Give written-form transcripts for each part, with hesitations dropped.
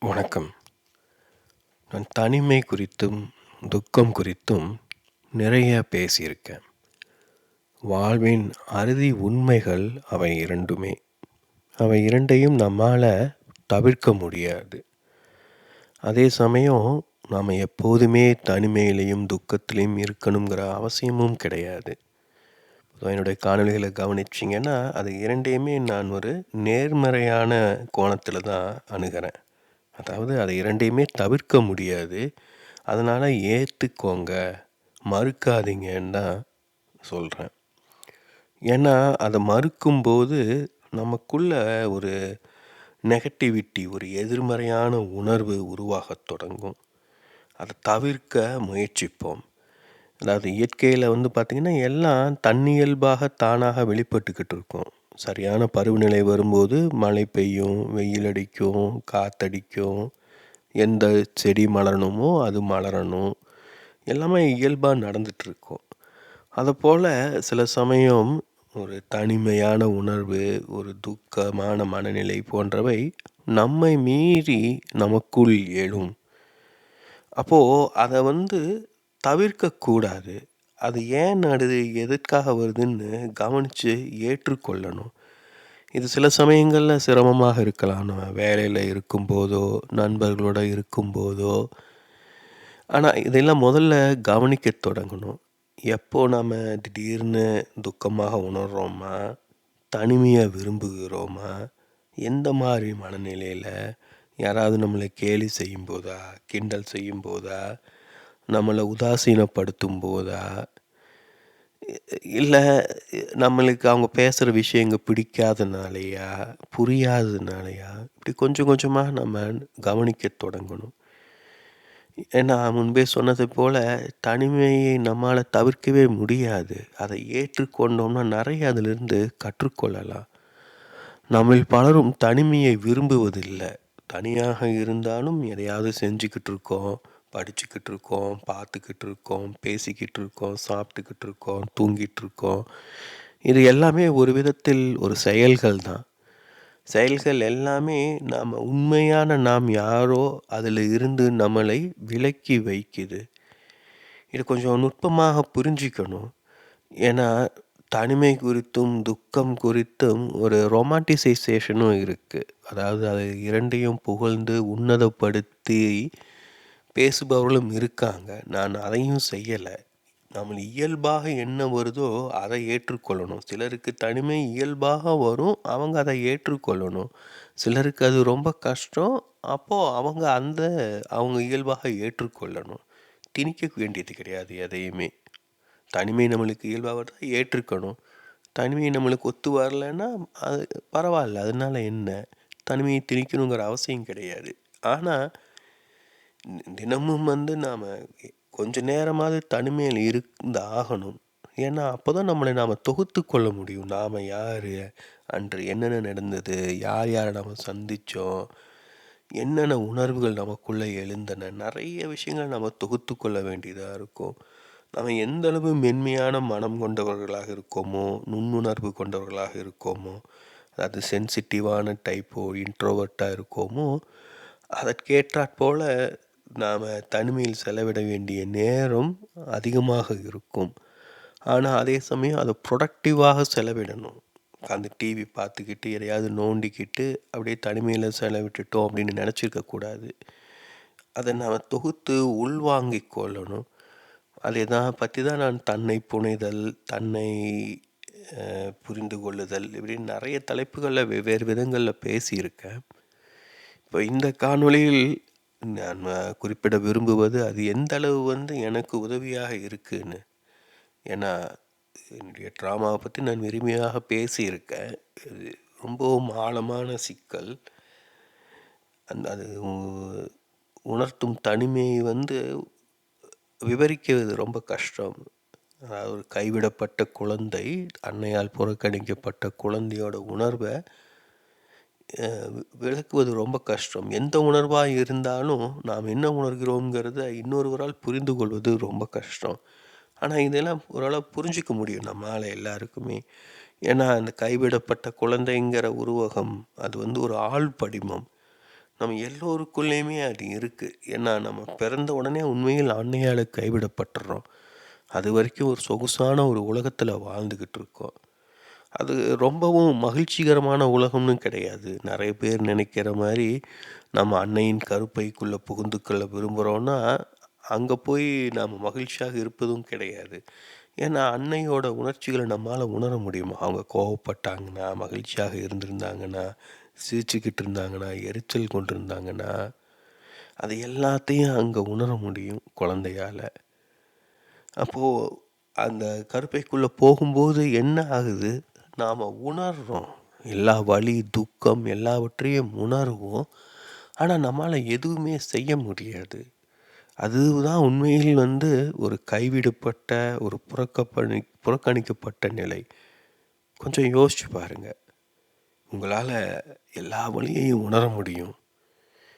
வணக்கம். நான் தனிமை குறித்தும், துக்கம் குறித்தும் நிறைய பேசியிருக்கேன். வாழ்வின் அறுதி உண்மைகள் அவை இரண்டுமே. அவை இரண்டையும் நம்மால தவிர்க்க முடியாது. அதே சமயம் நாம் எப்போதுமே தனிமையிலையும், துக்கத்திலையும் இருக்கணுங்கிற அவசியமும் கிடையாது. என்னுடைய காணொளிகளை கவனிச்சிங்கன்னா, அது இரண்டையுமே நான் ஒரு நேர்மறையான கோணத்தில் தான் அணுகிறேன். அதாவது அதை இரண்டையுமே தவிர்க்க முடியாது. அதனால் ஏற்றுக்கோங்க, மறுக்காதீங்கன்னு தான் சொல்கிறேன். ஏன்னா அதை மறுக்கும்போது நமக்குள்ள ஒரு நெகட்டிவிட்டி, ஒரு எதிர்மறையான உணர்வு உருவாகத் தொடங்கும். அதை தவிர்க்க முயற்சிப்போம். அதாவது இயற்கையில் பார்த்திங்கன்னா எல்லாம் தன்னியல்பாக தானாக வெளிப்பட்டுக்கிட்டு இருக்கும். சரியான பருவநிலை வரும்போது மழை பெய்யும், வெயில் அடிக்கும், காற்றடிக்கும், எந்த செடி மலரணுமோ அது மலரணும், எல்லாமே இயல்பாக நடந்துகிட்ருக்கும். அதுபோல் சில சமயம் ஒரு தனிமையான உணர்வு, ஒரு துக்கமான மனநிலை போன்றவை நம்மை மீறி நமக்குள் எழும். அப்போது அதை தவிர்க்கக்கூடாது. அது ஏன் நடுது, எதற்காக வருதுன்னு கவனித்து ஏற்றுக்கொள்ளணும். இது சில சமயங்களில் சிரமமாக இருக்கலாம், நம்ம வேலையில் இருக்கும்போதோ, நண்பர்களோடு இருக்கும்போதோ. ஆனால் இதெல்லாம் முதல்ல கவனிக்க தொடங்கணும். எப்போ நம்ம திடீர்னு துக்கமாக உணர்கிறோமா, தனிமையை விரும்புகிறோமா, எந்த மாதிரி மனநிலையில், யாராவது நம்மளை கேலி செய்யும் போதா, கிண்டல் செய்யும் போதா, நம்மளை உதாசீனப்படுத்தும் போதா, இல்லை நம்மளுக்கு அவங்க பேசுகிற விஷயங்கள் பிடிக்காதனாலையா, புரியாததுனாலையா, இப்படி கொஞ்சம் கொஞ்சமாக நம்ம கவனிக்க தொடங்கணும். ஏன்னா முன்பே சொன்னது போல் தனிமையை நம்மால் தவிர்க்கவே முடியாது. அதை ஏற்றுக்கொண்டோம்னா நிறைய அதிலிருந்து கற்றுக்கொள்ளலாம். நம்மில் பலரும் தனிமையை விரும்புவதில்லை. தனியாக இருந்தாலும் எதையாவது செஞ்சுக்கிட்டு இருக்கோம், படிச்சுக்கிட்டு இருக்கோம், பார்த்துக்கிட்டு இருக்கோம், பேசிக்கிட்டு இருக்கோம், சாப்பிட்டுக்கிட்டு இருக்கோம், தூங்கிட்டு இருக்கோம். இது எல்லாமே ஒரு விதத்தில் ஒரு செயல்கள் தான். செயல்கள் எல்லாமே உண்மையான நாம் யாரோ அதில் இருந்து நம்மளை விலக்கி வைக்குது. இது கொஞ்சம் நுட்பமாக புரிஞ்சிக்கணும். ஏன்னா தனிமை குறித்தும் துக்கம் குறித்தும் ஒரு ரொமான்டிசைசேஷனும் இருக்குது. அதாவது அது இரண்டையும் புகழ்ந்து உன்னதப்படுத்தி பேசுபவர்களும் இருக்காங்க. நான் அதையும் செய்யலை. நம்ம இயல்பாக என்ன வருதோ அதை ஏற்றுக்கொள்ளணும். சிலருக்கு தனிமை இயல்பாக வரும், அவங்க அதை ஏற்றுக்கொள்ளணும். சிலருக்கு அது ரொம்ப கஷ்டம், அப்போது அவங்க இயல்பாக ஏற்றுக்கொள்ளணும். திணிக்க வேண்டியது கிடையாது எதையுமே. தனிமை நம்மளுக்கு இயல்பாக வருதா ஏற்றுக்கணும். தனிமை நம்மளுக்கு ஒத்து வரலைன்னா அது பரவாயில்ல, அதனால என்ன, தனிமையை திணிக்கணுங்கிற அவசியம் கிடையாது. ஆனால் தினமும் நாம் கொஞ்ச நேரமாவது தனிமையில் இருந்து ஆகணும். ஏன்னா அப்போ தான் நம்மளை நாம் தொகுத்து கொள்ள முடியும். நாம் யார், அன்று என்னென்ன நடந்தது, யார் யாரை நாம் சந்தித்தோம், என்னென்ன உணர்வுகள் நமக்குள்ளே எழுந்தன, நிறைய விஷயங்கள் நம்ம தொகுத்து கொள்ள வேண்டியதாக இருக்கும். நம்ம எந்த அளவு மென்மையான மனம் கொண்டவர்களாக இருக்கோமோ, நுண்ணுணர்வு கொண்டவர்களாக இருக்கோமோ, அதாவது சென்சிட்டிவான டைப்போ, இன்ட்ரோவர்ட்டாக இருக்கோமோ, அதற்கேற்றாற்போல் நாம் தனிமையில் செலவிட வேண்டிய நேரம் அதிகமாக இருக்கும். ஆனால் அதே சமயம் அதை ப்ரொடக்டிவாக செலவிடணும். அந்த டிவி பார்த்துக்கிட்டு எதையாவது நோண்டிக்கிட்டு அப்படியே தனிமையில் செலவிட்டுட்டோம் அப்படின்னு நினச்சிருக்கக்கூடாது. அதை நாம் தொகுத்து உள்வாங்கிக் கொள்ளணும். அதை பற்றி தான் நான் தன்னை புனைதல், தன்னை புரிந்து கொள்ளுதல், இப்படின்னு நிறைய தலைப்புகளில் வெவ்வேறு விதங்களில் பேசியிருக்கேன். இப்போ இந்த காணொளியில் நான் குறிப்பிட விரும்புவது அது எந்த அளவு எனக்கு உதவியாக இருக்குன்னு. ஏன்னா என்னுடைய ட்ராமாவை பற்றி நான் விரும்பியாக பேசியிருக்கேன். இது ரொம்பவும் ஆழமான சிக்கல். அது உணர்த்தும் தனிமையை விவரிக்கிறது ரொம்ப கஷ்டம். அதாவது ஒரு கைவிடப்பட்ட குழந்தை, அன்னையால் புறக்கணிக்கப்பட்ட குழந்தையோட உணர்வை விளக்குவது ரொம்ப கஷ்டம். எந்த உணர்வாக இருந்தாலும் நாம் என்ன உணர்கிறோங்கிறத இன்னொருவரால் புரிந்து கொள்வது ரொம்ப கஷ்டம். ஆனால் இதெல்லாம் ஓரளவு புரிஞ்சிக்க முடியும் நம்மளால் எல்லாருக்குமே. ஏன்னா அந்த கைவிடப்பட்ட குழந்தைங்கிற உருவகம் அது ஒரு ஆள் படிமம். நம்ம எல்லோருக்குள்ளேயுமே அது இருக்குது. ஏன்னா நம்ம பிறந்த உடனே உண்மையில் அன்னையால் கைவிடப்பட்டுறோம். அது வரைக்கும் ஒரு சொகுசான ஒரு உலகத்தில் வாழ்ந்துக்கிட்டு இருக்கோம். அது ரொம்பவும் மகிழ்ச்சிகரமான உலகம்னு கிடையாது. நிறைய பேர் நினைக்கிற மாதிரி நம்ம அன்னையின் கருப்பைக்குள்ளே புகுந்துக்கொள்ள விரும்புகிறோன்னா அங்கே போய் நாம் மகிழ்ச்சியாக இருப்பதும் கிடையாது. ஏன்னா அன்னையோட உணர்ச்சிகளை நம்மால் உணர முடியுமா? அவங்க கோவப்பட்டாங்கன்னா, மகிழ்ச்சியாக இருந்திருந்தாங்கன்னா, சிரிச்சுக்கிட்டு இருந்தாங்கன்னா, எரிச்சல் கொண்டிருந்தாங்கன்னா, அது எல்லாத்தையும் அங்கே உணர முடியும் குழந்தையால். அப்போது அந்த கருப்பைக்குள்ளே போகும்போது என்ன ஆகுது? நாம் உணர்றோம். எல்லா வலி, துக்கம் எல்லாவற்றையும் உணர்வோம். ஆனால் நம்மால் எதுவுமே செய்ய முடியாது. அதுதான் உண்மையில் ஒரு கைவிடப்பட்ட, ஒரு புறக்கணிக்கப்பட்ட நிலை. கொஞ்சம் யோசிச்சு பாருங்கள். உங்களால் எல்லா வழியையும் உணர முடியும்.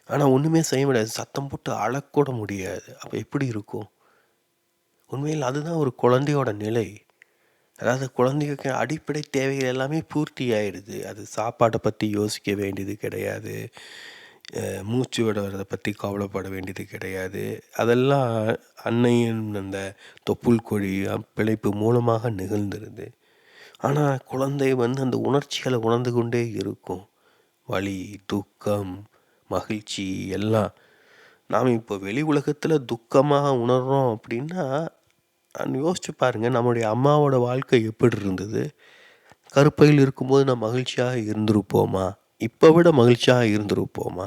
ஆனால் ஒன்றுமே செய்ய முடியாது. சத்தம் போட்டு அழக்கூட முடியாது. அப்போ எப்படி இருக்கும்? உண்மையில் அதுதான் ஒரு குழந்தையோட நிலை. அதாவது குழந்தைக்கு அடிப்படை தேவைகள் எல்லாமே பூர்த்தி ஆயிடுது. அது சாப்பாட்டை பற்றி யோசிக்க வேண்டியது கிடையாது. மூச்சு விடுறதை பற்றி கவலைப்பட வேண்டியது கிடையாது. அதெல்லாம் அன்னையின் அந்த தொப்புள் கொடி பிழைப்பு மூலமாக நிகழ்ந்துருது. ஆனால் குழந்தை அந்த உணர்ச்சிகளை உணர்ந்து கொண்டே இருக்கும். வலி, துக்கம், மகிழ்ச்சி எல்லாம். நாம் இப்போ வெளி உலகத்தில் துக்கமாக உணர்கிறோம் அப்படின்னா யோசிச்சு பாருங்கள், நம்முடைய அம்மாவோட வாழ்க்கை எப்படி இருந்தது? கருப்பையில் இருக்கும்போது நான் மகிழ்ச்சியாக இருந்திருப்போமா? இப்போ விட மகிழ்ச்சியாக இருந்திருப்போமா?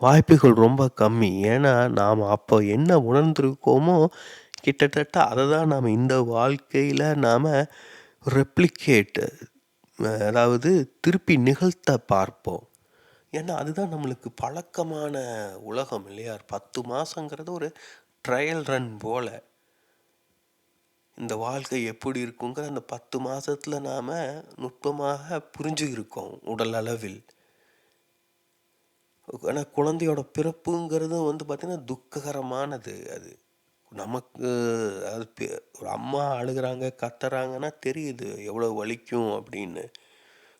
வாய்ப்புகள் ரொம்ப கம்மி. ஏன்னா நாம் அப்போ என்ன உணர்ந்திருக்கோமோ கிட்டத்தட்ட அதை தான் நாம் இந்த வாழ்க்கையில் நாம் ரெப்ளிகேட், அதாவது திருப்பி நிகழ்த்த பார்ப்போம். ஏன்னா அதுதான் நம்மளுக்கு பழக்கமான உலகம் இல்லையா? 10 மாதங்கிறது ஒரு ட்ரையல் ரன் போல். இந்த வாழ்க்கை எப்படி இருக்குங்கிற அந்த 10 மாதத்தில் நாம் நுட்பமாக புரிஞ்சுக்கிருக்கோம் உடல் அளவில். ஆனால் குழந்தையோட பிறப்புங்கிறதும் பார்த்திங்கன்னா துக்ககரமானது. அது நமக்கு அது ஒரு அம்மா அழுகிறாங்க, கத்துறாங்கன்னா தெரியுது எவ்வளோ வலிக்கும் அப்படின்னு.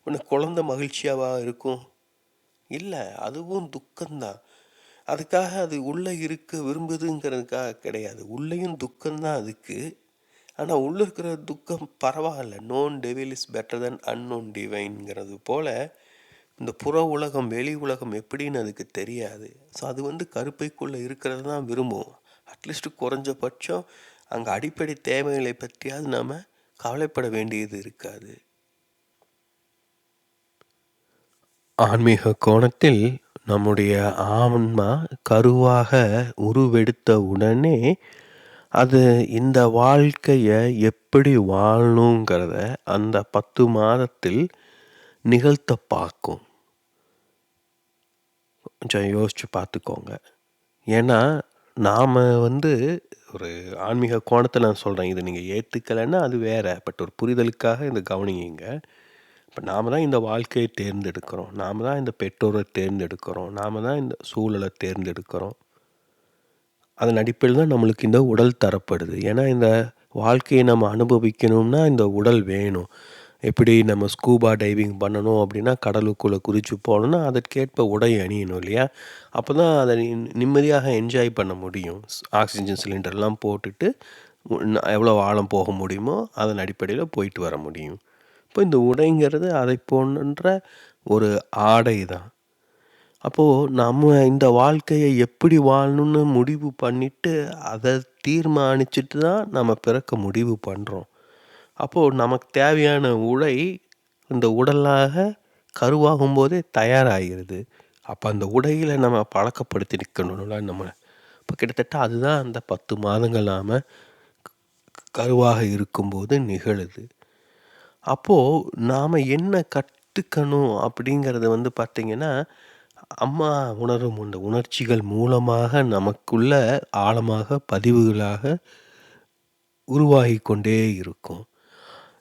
இன்னும் குழந்தை மகிழ்ச்சியாவா இருக்கும்? இல்லை, அதுவும் துக்கம்தான். அதுக்காக அது உள்ளே இருக்க விரும்புதுங்கிறதுக்காக கிடையாது. உள்ளேயும் துக்கம்தான் அதுக்கு. ஆனால் உள்ளே இருக்கிற துக்கம் பரவாயில்ல. Known devil is better than unknown டிவைன்ங்கிறது போல் இந்த புற உலகம், வெளி உலகம் எப்படின்னு அதுக்கு தெரியாது. ஸோ அது கருப்பைக்குள்ளே இருக்கிறது தான் விரும்பும். அட்லீஸ்ட் குறைஞ்சபட்சம் அங்கே அடிப்படை தேவைகளை பற்றியாவது நாம் கவலைப்பட வேண்டியது இருக்காது. ஆன்மீக கோணத்தில் நம்முடைய ஆன்மா கருவாக உருவெடுத்த உடனே அது இந்த வாழ்க்கையை எப்படி வாழணுங்கிறத அந்த 10 மாதத்தில் நிகழ்த்த பார்க்கும். கொஞ்சம் யோசித்து பார்த்துக்கோங்க. ஏன்னா நாம் ஒரு ஆன்மீக கோணத்தில் நான் சொல்கிறேன். இதை நீங்கள் ஏற்றுக்கலைன்னா அது வேறு. பட் ஒரு புரிதலுக்காக இதை கவனிங்க. இப்போ நாம் தான் இந்த வாழ்க்கையை தேர்ந்தெடுக்கிறோம். நாம் தான் இந்த பெற்றோரை தேர்ந்தெடுக்கிறோம். நாம் தான் இந்த சூழலை தேர்ந்தெடுக்கிறோம். அதன் அடிப்படையில் தான் நம்மளுக்கு இந்த உடல் தரப்படுது. ஏன்னா இந்த வாழ்க்கையை நம்ம அனுபவிக்கணும்னா இந்த உடல் வேணும். எப்படி நம்ம ஸ்கூபா டைவிங் பண்ணணும் அப்படின்னா கடலுக்குள்ளே குதிச்சு போகணுன்னா அதற்கேற்ப உடை அணியணும் இல்லையா? அப்போ தான் அதை நிம்மதியாக என்ஜாய் பண்ண முடியும். ஆக்சிஜன் சிலிண்டர்லாம் போட்டுட்டு எவ்வளோ ஆழம் போக முடியுமோ அதன் அடிப்படையில் போயிட்டு வர முடியும். இப்போ இந்த உடைங்கிறது அதை போன்ற ஒரு ஆடை தான். அப்போது நம்ம இந்த வாழ்க்கையை எப்படி வாழணும்னு முடிவு பண்ணிவிட்டு அதை தீர்மானிச்சுட்டு தான் நம்ம பிறக்க முடிவு பண்ணுறோம். அப்போது நமக்கு தேவையான உடை இந்த உடலாக கருவாகும் போதே தயாராகிடுது. அப்போ அந்த உடையில் நம்ம பழக்கப்படுத்தி நிற்கணும்ல நம்ம. இப்போ கிட்டத்தட்ட அதுதான் அந்த 10 மாதங்கள் நாம் கருவாக இருக்கும்போது நிகழுது. அப்போது நாம் என்ன கற்றுக்கணும் அப்படிங்கிறது பார்த்திங்கன்னா, அம்மா உணரும் அந்த உணர்ச்சிகள் மூலமாக நமக்குள்ள ஆழமாக பதிவுகளாக உருவாகி கொண்டே இருக்கும்.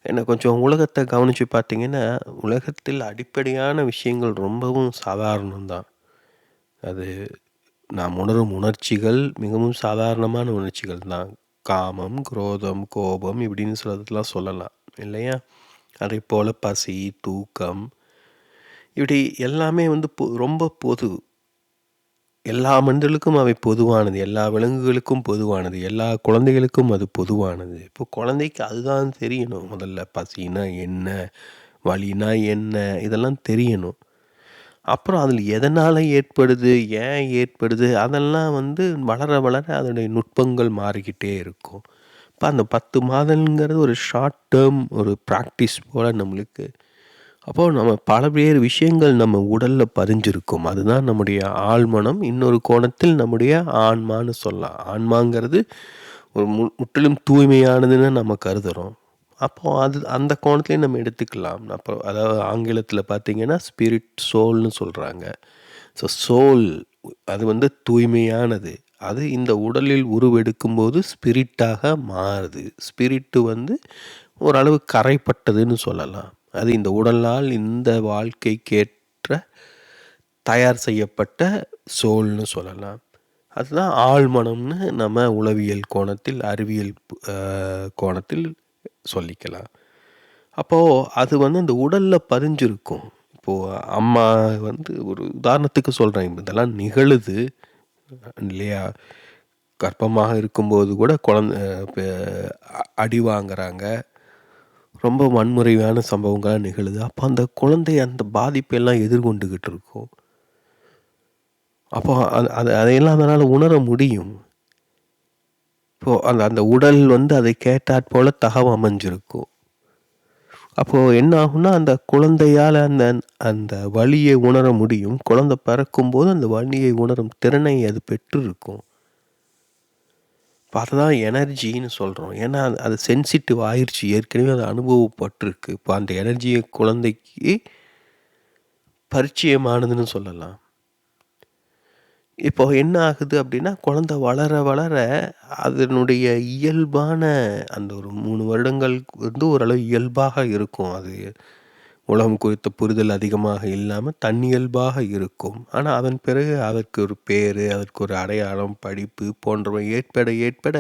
ஏன்னா கொஞ்சம் உலகத்தை கவனித்து பார்த்திங்கன்னா, உலகத்தில் அடிப்படையான விஷயங்கள் ரொம்பவும் சாதாரணம்தான். அது நாம் உணரும் உணர்ச்சிகள் மிகவும் சாதாரணமான உணர்ச்சிகள் தான். காமம், குரோதம், கோபம் இப்படின்னு சிலதெல்லாம் சொல்லலாம் இல்லையா? அதே போல் பசி, தூக்கம் இப்படி எல்லாமே ரொம்ப பொது. எல்லா மனிதர்களுக்கும் அவை பொதுவானது. எல்லா விலங்குகளுக்கும் பொதுவானது. எல்லா குழந்தைகளுக்கும் அது பொதுவானது. இப்போ குழந்தைக்கு அதுதான் தெரியணும். முதல்ல பசின்னா என்ன? வலினா என்ன? இதெல்லாம் தெரியணும். அப்புறம் அதில எதனால ஏற்படுது? ஏன் ஏற்படுது? அதெல்லாம் வளர வளர அதனுடைய நுட்பங்கள் மாறிக்கிட்டே இருக்கும். இப்ப அந்த 10 மாதங்கிறது ஒரு ஷார்ட் டெர்ம் ஒரு பிராக்டிஸ் போல நம்மளுக்கு. அப்போ நம்ம பல்வேறு விஷயங்கள் நம்ம உடல்ல பதிஞ்சிருக்கும். அதுதான் நம்முடைய ஆழ்மனம். இன்னொரு கோணத்தில் நம்முடைய ஆன்மான்னு சொல்லலாம். ஆன்மாங்கிறது ஒரு முற்றிலும் தூய்மையானதுன்னு நம்ம கருதுறோம். அப்போ அந்த கோணத்திலயும் நம்ம எடுத்துக்கலாம். அப்போ அதாவது ஆங்கிலத்தில பார்த்தீங்கன்னா, ஸ்பிரிட், சோல்ன்னு சொல்றாங்க. ஸோ சோல் அது தூய்மையானது. அது இந்த உடலில் உருவெடுக்கும்போது ஸ்பிரிட்டாக மாறுது. ஸ்பிரிட்டு ஓரளவு கரைப்பட்டதுன்னு சொல்லலாம். அது இந்த உடலால் இந்த வாழ்க்கைக்கேற்ற தயார் செய்யப்பட்ட சோல்ன்னு சொல்லலாம். அதுதான் ஆழ்மனம்னு நம்ம உளவியல் கோணத்தில், அறிவியல் கோணத்தில் சொல்லிக்கலாம். அப்போ அது அந்த உடல்ல பதிஞ்சிருக்கும். இப்போ அம்மா ஒரு உதாரணத்துக்கு சொல்றேன். இதெல்லாம் நிகழுது இல்லையா? கர்ப்பமாக இருக்கும்போது கூட அடி வாங்குறாங்க. ரொம்ப வன்முறையான சம்பவங்கள்லாம் நிகழுது. அப்போ அந்த குழந்தை அந்த பாதிப்பெல்லாம் எதிர்கொண்டுகிட்டு இருக்கும். அப்போ அதையெல்லாம் அதனால உணர முடியும். இப்போ அந்த உடல் அதை கேட்டாற்போல அமைஞ்சிருக்கும். அப்போ என்ன ஆகும்னா, அந்த குழந்தையால அந்த வலியை உணர முடியும். குழந்தை பிறக்கும்போது அந்த வலியை உணரும் திறனை அது பெற்றிருக்கும். இப்போ அதுதான் எனர்ஜின்னு சொல்றோம். ஏன்னா அது சென்சிட்டிவ் ஆயிருச்சு. ஏற்கனவே அது அனுபவப்பட்டிருக்கு. இப்போ அந்த எனர்ஜியை குழந்தைக்கு பரிச்சயமானதுன்னு சொல்லலாம். இப்போ என்ன ஆகுது அப்படின்னா, குழந்தை வளர வளர அதனுடைய இயல்பான அந்த ஒரு 3 வருடங்கள் ஓரளவு இயல்பாக இருக்கும். அது உலகம் குறித்த புரிதல் அதிகமாக இல்லாம தன்னியல்பாக இருக்கும். ஆனா அதன் பிறகு அதற்கு ஒரு பேரு, அதற்கு ஒரு அடையாளம், படிப்பு போன்றவை ஏற்பட ஏற்பட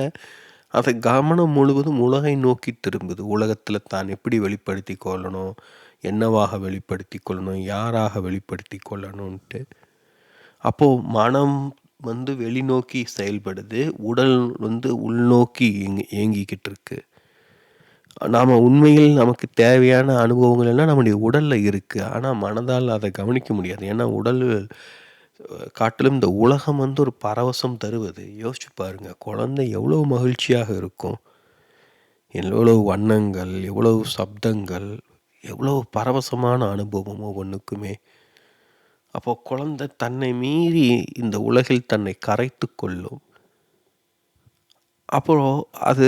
அது கவனம் முழுவதும் உலகை நோக்கி திரும்புது. உலகத்துல தான் எப்படி வெளிப்படுத்திக் கொள்ளணும்? என்னவாக வெளிப்படுத்திக் கொள்ளணும்? யாராக வெளிப்படுத்திக் கொள்ளணுன்ட்டு. அப்போ மனம் வெளிநோக்கி செயல்படுது. உடல் உள்நோக்கி இயங்கிக்கிட்டு இருக்கு. நாம உண்மையில் நமக்கு தேவையான அனுபவங்கள் எல்லாம் நம்முடைய உடல்ல இருக்கு. ஆனா மனதால் அதை கவனிக்க முடியாது. ஏன்னா உடல் காட்டிலும் இந்த உலகம் ஒரு பரவசம் தருவது. யோசிச்சு பாருங்க. குழந்தை எவ்வளவு மகிழ்ச்சியாக இருக்கும். எவ்வளவு வண்ணங்கள், எவ்வளவு சப்தங்கள், எவ்வளவு பரவசமான அனுபவம் ஒவ்வொன்னுக்குமே. அப்போ குழந்தை தன்னை மீறி இந்த உலகில் தன்னை கரைத்துக் கொள்ளும். அப்புறம் அது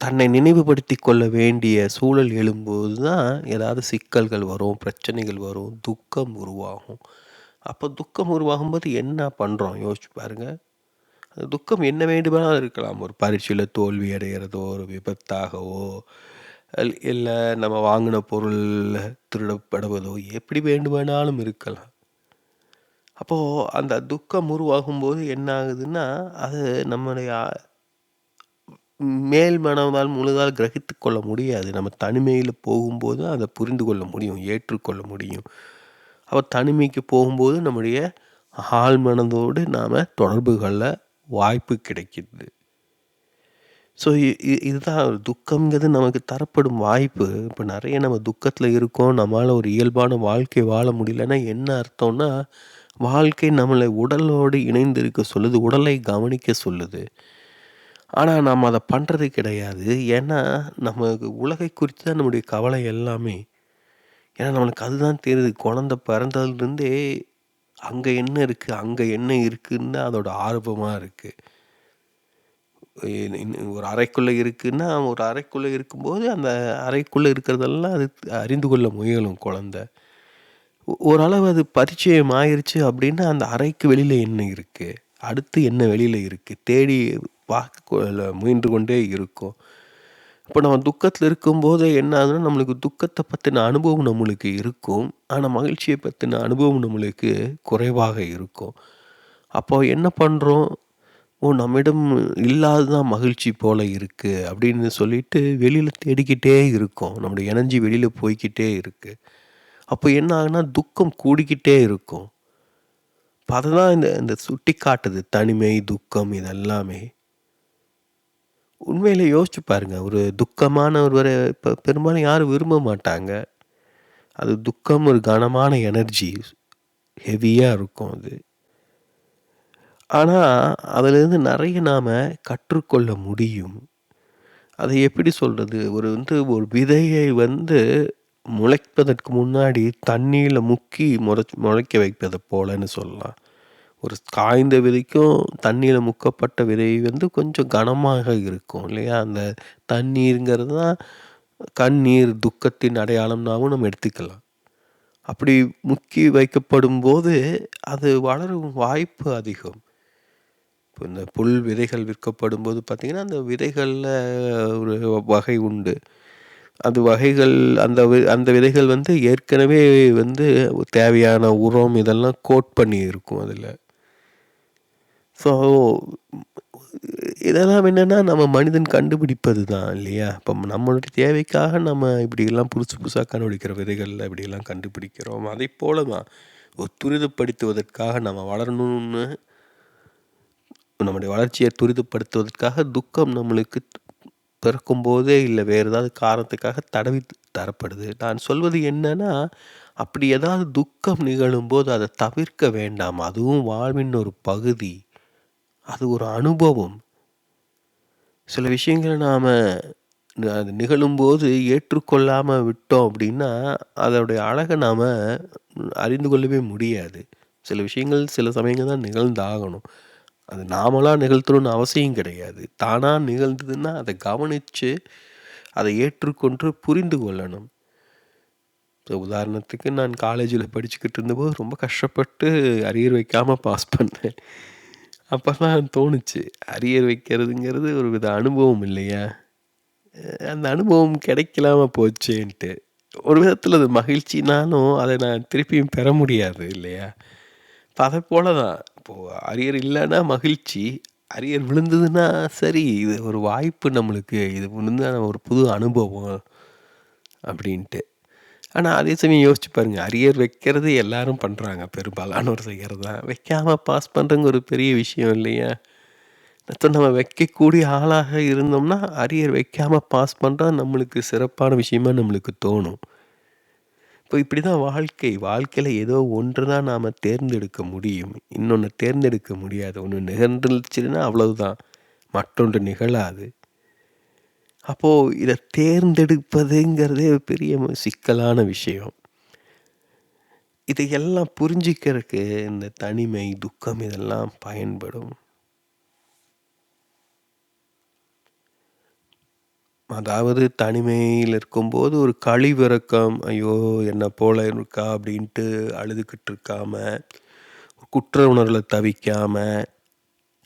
தன்னை நினைவுபடுத்திக் கொள்ள வேண்டிய சூழல் எழும்போது தான் ஏதாவது சிக்கல்கள் வரும், பிரச்சனைகள் வரும், துக்கம் உருவாகும். அப்போ துக்கம் உருவாகும்போது என்ன பண்ணுறோம் யோசிச்சு பாருங்க. அந்த துக்கம் என்ன வேண்டுமானாலும் இருக்கலாம். ஒரு பரீட்சையில் தோல்வி அடைகிறதோ, ஒரு விபத்தாகவோ, இல்லை நம்ம வாங்கின பொருள் திருடப்படுவதோ, எப்படி வேண்டுமானாலும் இருக்கலாம். அப்போது அந்த துக்கம் உருவாகும்போது என்ன ஆகுதுன்னா, அது நம்முடைய மேல் மனதால் முழுதால் கிரகித்து கொள்ள முடியாது. நம்ம தனிமையில் போகும்போது அதை புரிந்து கொள்ள முடியும், ஏற்றுக்கொள்ள முடியும். அப்போ தனிமைக்கு போகும்போது நம்முடைய ஆழ் மனதோடு நாம் தொடர்பு கொள்ள வாய்ப்பு கிடைக்கிது. ஸோ இதுதான் துக்கம்ங்கிறது நமக்கு தரப்படும் வாய்ப்பு. இப்போ நிறைய நம்ம துக்கத்தில் இருக்கோம், நம்மளால் ஒரு இயல்பான வாழ்க்கை வாழ முடியலன்னா என்ன அர்த்தம்னா, வாழ்க்கை நம்மளை உடலோடு இணைந்து இருக்க சொல்லுது, உடலை கவனிக்க சொல்லுது. ஆனால் நாம் அதை பண்ணுறது கிடையாது. ஏன்னா நமக்கு உலகை குறித்து தான் நம்முடைய கவலை எல்லாமே. ஏன்னா நம்மளுக்கு அதுதான் தெரியுது. குழந்த பிறந்ததுலேருந்தே அங்கே என்ன இருக்குது, அங்கே என்ன இருக்குதுன்னு தான் அதோட ஆர்வமாக இருக்குது. ஒரு அறைக்குள்ளே இருக்குன்னா, ஒரு அறைக்குள்ளே இருக்கும்போது அந்த அறைக்குள்ளே இருக்கிறதெல்லாம் அது அறிந்து கொள்ள முயலும் குழந்த. ஓரளவு அது பரிச்சயம் ஆயிருச்சு அப்படின்னா, அந்த அறைக்கு வெளியில் என்ன இருக்குது, அடுத்து என்ன வெளியில் இருக்குது தேடி பார்க்க முயன்று கொண்டே இருக்கும். இப்போ நம்ம துக்கத்தில் இருக்கும்போது என்ன ஆகுதுன்னா, நம்மளுக்கு துக்கத்தை பற்றின அனுபவம் நம்மளுக்கு இருக்கும். ஆனால் மகிழ்ச்சியை பற்றின அனுபவம் நம்மளுக்கு குறைவாக இருக்கும். அப்போ என்ன பண்ணுறோம், நம்மிடம் இல்லாததான் மகிழ்ச்சி போல இருக்குது அப்படின்னு சொல்லிட்டு வெளியில் தேடிக்கிட்டே இருக்கோம். நம்முடைய எனர்ஜி வெளியில் போய்க்கிட்டே இருக்குது. அப்போ என்ன ஆகுனா துக்கம் கூடிக்கிட்டே இருக்கும். அததான் இந்த இந்த சுட்டி காட்டுது. தனிமை, துக்கம் இதெல்லாமே. உண்மையிலே யோசிச்சு பாருங்க. ஒரு துக்கமான ஒருவர இப்ப பெரும்பாலும் யாரும் விரும்ப மாட்டாங்க. அது துக்கம் ஒரு கனமான எனர்ஜி. ஹெவியா இருக்கும் அது. ஆனா, அதிலிருந்து நெறைய நாம கற்றுக்கொள்ள முடியும். அதை எப்படி சொல்றது? ஒரு விதையை முளைப்பதற்கு முன்னாடி தண்ணீல முக்கி முளைக்க வைப்பது போலன்னு சொல்லலாம். ஒரு காய்ந்த விதைக்கும் தண்ணீல முக்கப்பட்ட விதை கொஞ்சம் கனமாக இருக்கும் இல்லையா? அந்த தண்ணீருங்கிறது தான் கண்ணீர், துக்கத்தின் அடையாளம்னாவும் நம்ம எடுத்துக்கலாம். அப்படி முக்கி வைக்கப்படும்போது, அது வளரும் வாய்ப்பு அதிகம். இப்போ இந்த புல் விதைகள் விற்கப்படும்போது பார்த்தீங்கன்னா, அந்த விதைகள்ல ஒரு வகை உண்டு. அது வகைகள் அந்த விதைகள் ஏற்கனவே வந்து தேவையான உரம் இதெல்லாம் கோட் பண்ணி இருக்கும் அதுல. ஸோ இதெல்லாம் என்னன்னா, நம்ம மனிதன் கண்டுபிடிப்பது தான் இல்லையா? இப்போ நம்மளுடைய தேவைக்காக நம்ம இப்படியெல்லாம் புதுசு புதுசா கண்டுபிடிக்கிற விதைகள்ல இப்படியெல்லாம் கண்டுபிடிக்கிறோம். அதைப்போல தான் ஒரு துரிதப்படுத்துவதற்காக நம்ம வளரணும்னு நம்முடைய வளர்ச்சியை துரிதப்படுத்துவதற்காக துக்கம் நம்மளுக்கு பிறக்கும்போதே இல்லை வேறு ஏதாவது காரணத்துக்காக தடவி தரப்படுது. நான் சொல்வது என்னன்னா, அப்படி ஏதாவது துக்கம் நிகழும்போது அதை தவிர்க்க வேண்டாம். அதுவும் வாழ்வின் ஒரு பகுதி. அது ஒரு அனுபவம். சில விஷயங்கள நாம அது நிகழும்போது ஏற்றுக்கொள்ளாம விட்டோம் அப்படின்னா, அதோடைய அழக நாம அறிந்து கொள்ளவே முடியாது. சில விஷயங்கள் சில சமயங்கள் தான் நிகழ்ந்தாகணும். அது நாமளா நிகழ்த்தணும்னு அவசியம் கிடையாது. தானா நிகழ்ந்ததுன்னா, அத கவனிச்சு, அதை ஏற்றுக்கொண்டு புரிந்து கொள்ளணும். உதாரணத்துக்கு நான் காலேஜில படிச்சுக்கிட்டு இருந்தபோது ரொம்ப கஷ்டப்பட்டு அரியர் வைக்காம பாஸ் பண்ணேன். அப்பதான் தோணுச்சு, அரியர் வைக்கிறதுங்கிறது ஒரு வித அனுபவம் இல்லையா? அந்த அனுபவம் கிடைக்கலாம போச்சேன்ட்டு. ஒரு விதத்தில அது மகிழ்ச்சினாலும், அத நான் திருப்பியும் பெற முடியாது இல்லையா? இப்ப அதப்போல தான். இப்போ அரியர் இல்லன்னா மகிழ்ச்சி. அரியர் விழுந்ததுன்னா, சரி இது ஒரு வாய்ப்பு நம்மளுக்கு. இது விழுந்தா ஒரு புது அனுபவம் அப்படின்ட்டு. ஆனா, அதே சமயம் யோசிச்சு பாருங்க. அரியர் வைக்கிறது எல்லாரும் பண்றாங்க. பெரும்பாலானோர் செய்யறது தான். வைக்காம பாஸ் பண்றதுங்க ஒரு பெரிய விஷயம் இல்லையா? நம்ம வைக்கக்கூடிய ஆளாக இருந்தோம்னா, அரியர் வைக்காம பாஸ் பண்றா நம்மளுக்கு சிறப்பான விஷயமா நம்மளுக்கு தோணும். இப்போ இப்படிதான் வாழ்க்கை. வாழ்க்கையில ஏதோ ஒன்று தான் நாம தேர்ந்தெடுக்க முடியும். இன்னொன்னு தேர்ந்தெடுக்க முடியாது. ஒண்ணு நிகழ்ந்துருச்சுன்னா அவ்வளவுதான். மற்றொன்று நிகழாது. அப்போ இத தேர்ந்தெடுப்பதுங்கிறதே பெரிய சிக்கலான விஷயம். இதையெல்லாம் புரிஞ்சுக்கிறதுக்கு இந்த தனிமை, துக்கம் இதெல்லாம் பயன்படும். அதாவது தனிமையில இருக்கும்போது ஒரு கழிவிரக்கம், "ஐயோ! என்ன போல இருக்கா?" அப்படின்ட்டு அழுதுகிட்டு இருக்காம, குற்ற உணர்வுல தவிக்காம,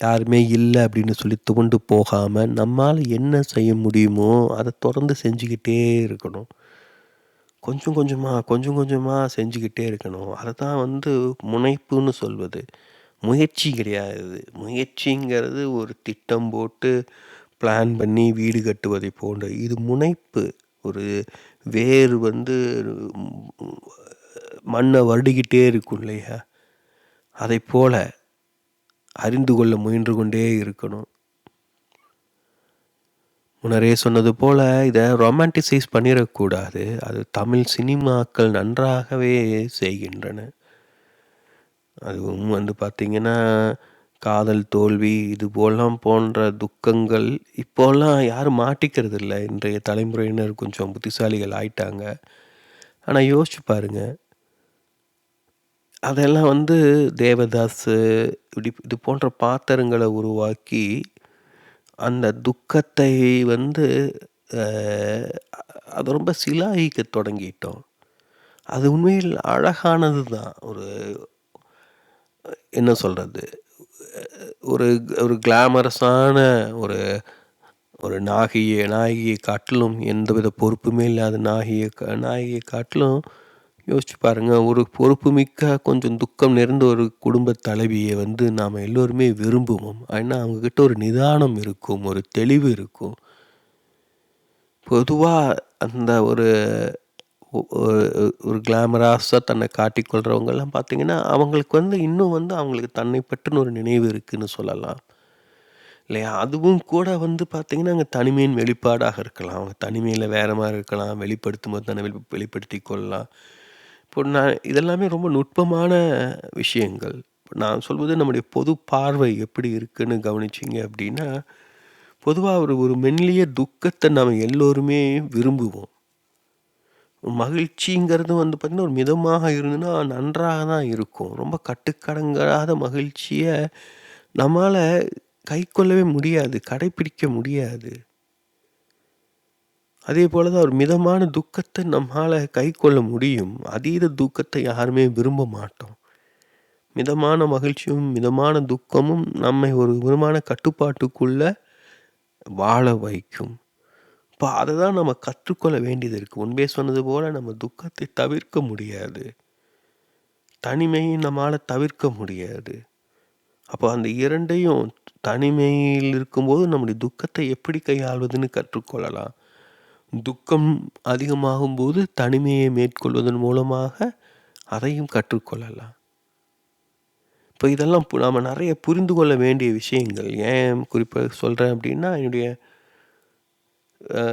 யாருமே இல்ல அப்படின்னு சொல்லி துவண்டு போகாம, நம்மால என்ன செய்ய முடியுமோ, அத தொடர்ந்து செஞ்சுக்கிட்டே இருக்கணும். கொஞ்சம் கொஞ்சமா, கொஞ்சம் கொஞ்சமா செஞ்சுக்கிட்டே இருக்கணும். அததான் முனைப்புன்னு சொல்வது. முயற்சி கிடையாது. முயற்சிங்கிறது ஒரு திட்டம் போட்டு பிளான் பண்ணி வீடு கட்டுவதை போன்ற. இது முனைப்பு. ஒரு வேர் ம் மண்ண வருடிக்கிட்டே இருக்கும் இல்லையா? அதைப்போல அறிந்து கொள்ள முயன்று கொண்டே இருக்கணும். முன்னரே சொன்னது போல இத ரொமான்டிசைஸ் பண்ணிறக்கூடாது. அது தமிழ் சினிமாக்கள் நன்றாகவே செய்கின்றன. அதுவும் பார்த்தீங்கன்னா, காதல் தோல்வி இது போன்ற துக்கங்கள் இப்போலாம் யாரும் மாட்டிக்கிறதில்ல. இன்றைய தலைமுறையினர் கொஞ்சம் புத்திசாலிகள் ஆயிட்டாங்க. ஆனா யோசிச்சு பாருங்க. அதெல்லாம் தேவதாசு இது போன்ற பாத்திரங்கள உருவாக்கி, அந்த துக்கத்தை வந்து அ அத ரொம்ப சிலாயிக்க தொடங்கிட்டோம். அது உண்மையில் அழகானது தான். என்ன சொல்றது? ஒரு ஒரு கிளாமரஸான ஒரு ஒரு நாயகியை காட்டிலும் எந்தவித பொறுப்புமே இல்லாத நாயகியை காட்டிலும் யோசிச்சு பாருங்க. ஒரு பொறுப்புமிக்க கொஞ்சம் துக்கம் நிறைந்த ஒரு குடும்பத் தலைவிய நாம எல்லோருமே விரும்புவோம். ஏன்னா, அவங்க கிட்ட ஒரு நிதானம் இருக்கும். ஒரு தெளிவு இருக்கும். பொதுவா அந்த ஒரு ஒரு கிளாமராஸா தன்னை காட்டிக்கொள்றவங்கலாம் பார்த்தீங்கன்னா, அவங்களுக்கு இன்னும் அவங்களுக்கு தன்னை பற்றின ஒரு நினைவு இருக்குன்னு சொல்லலாம். இல்லையா? அதுவும் கூட பார்த்தீங்கன்னா, அங்க தனிமையின் வெளிப்பாடாக இருக்கலாம். அவங்க தனிமையில வேற மாரி இருக்கலாம். வெளிப்படுத்தும்போது தன்னை வெளிப்படுத்திக் கொள்ளலாம். இப்போ நான் இதெல்லாமே ரொம்ப நுட்பமான விஷயங்கள். இப்ப நான் சொல்வது நம்முடைய பொது பார்வை எப்படி இருக்குன்னு கவனிச்சீங்க அப்படின்னா, பொதுவா ஒரு ஒரு மெல்லிய துக்கத்த நாம எல்லோருமே விரும்புவோம். மகிழ்ச்சிங்கிறது பார்த்தீங்கன்னா, ஒரு மிதமாக இருந்ததுன்னா நன்றாக தான் இருக்கும். ரொம்ப கட்டுக்கடங்காத மகிழ்ச்சிய நம்மால கைக்கொள்ளவே முடியாது. கடைப்பிடிக்க முடியாது. அதேபோல தான் ஒரு மிதமான துக்கத்த நம்மால கைக்கொள்ள முடியும். அதீத துக்கத்த யாருமே விரும்ப மாட்டோம். மிதமான மகிழ்ச்சியும், மிதமான துக்கமும் நம்மை ஒரு விதமான கட்டுப்பாட்டுக்குள்ள வாழ வைக்கும். இப்ப அததான் நம்ம கற்றுக்கொள்ள வேண்டியது இருக்கு. முன்பே சொன்னது போல நம்ம துக்கத்தை தவிர்க்க முடியாது. தனிமையை நம்மால தவிர்க்க முடியாது. அப்போ அந்த 2யும் தனிமையில் இருக்கும்போது நம்முடைய துக்கத்தை எப்படி கையாள்வதுன்னு கற்றுக்கொள்ளலாம். துக்கம் அதிகமாகும்போது தனிமையை மேற்கொள்வதன் மூலமாக அதையும் கற்றுக்கொள்ளலாம். இப்போ இதெல்லாம் நாம நெறைய புரிந்து கொள்ள வேண்டிய விஷயங்கள். ஏன் குறிப்பா சொல்றேன் அப்படின்னா, என்னுடைய அ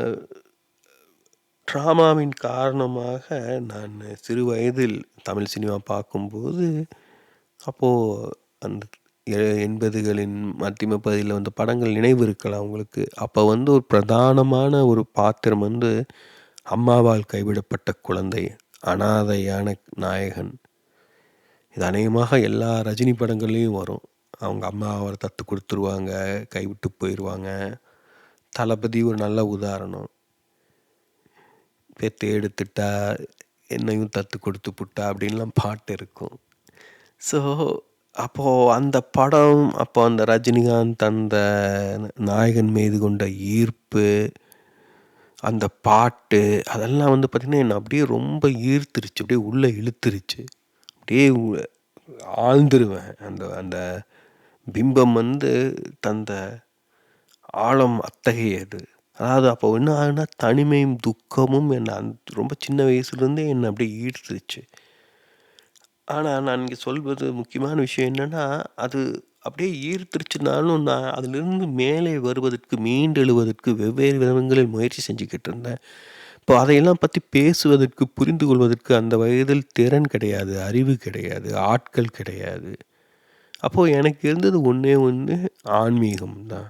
ட்ராமாவின் காரணமாக நான் சிறு வயதில் தமிழ் சினிமா பார்க்கும்போது, அப்போ அந்த 80களின் மத்தியம பகுதியில வந்த படங்கள் நினைவு இருக்கலாம் உங்களுக்கு. அப்ப ஒரு பிரதானமான ஒரு பாத்திரம் அம்மாவால் கைவிடப்பட்ட குழந்தை, அனாதையான நாயகன். இது அநேகமாக எல்லா ரஜினி படங்கள்லயும் வரும். அவங்க அம்மா அவர தத்து குடுத்துருவாங்க, கைவிட்டு போயிருவாங்க. தளபதி ஒரு நல்ல உதாரணம். "பெத்து எடுத்துட்டா, என்னையும் தத்து குடுத்து புட்டா" அப்படின்லாம் பாட்டு இருக்கும். ஸோ, அப்போ அந்த படம், அப்போ அந்த ரஜினிகாந்த் அந்த நாயகன் மீது கொண்ட ஈர்ப்பு, அந்த பாட்டு அதெல்லாம் பார்த்தீங்கன்னா, என்ன அப்படியே ரொம்ப ஈர்த்துருச்சு. அப்படியே உள்ள இழுத்துருச்சு. அப்படியே ஆழ்ந்துருவேன். அந்த அந்த பிம்பம் தந்த ஆழம் அத்தகையது. அதாவது அப்போ என்ன ஆகுதுன்னா, தனிமையும், துக்கமும் என்ன ரொம்ப சின்ன வயசுலேருந்தே என்ன அப்படியே ஈர்த்துருச்சு. ஆனா, நான் இங்க சொல்வது முக்கியமான விஷயம் என்னன்னா, அது அப்படியே ஈர்த்துருச்சுனாலும், நான் அதிலிருந்து மேலே வருவதற்கு, மீண்டெழுவதற்கு வெவ்வேறு விதங்களில் முயற்சி செஞ்சுக்கிட்டு இருந்தேன். இப்போ அதையெல்லாம் பத்தி பேசுவதற்கு, புரிந்து கொள்வதற்கு அந்த வயதில் திறன் கிடையாது, அறிவு கிடையாது, ஆட்கள் கிடையாது. அப்போ எனக்கு இருந்தது ஒண்ணே ஒண்ணு ஆன்மீகம் தான்.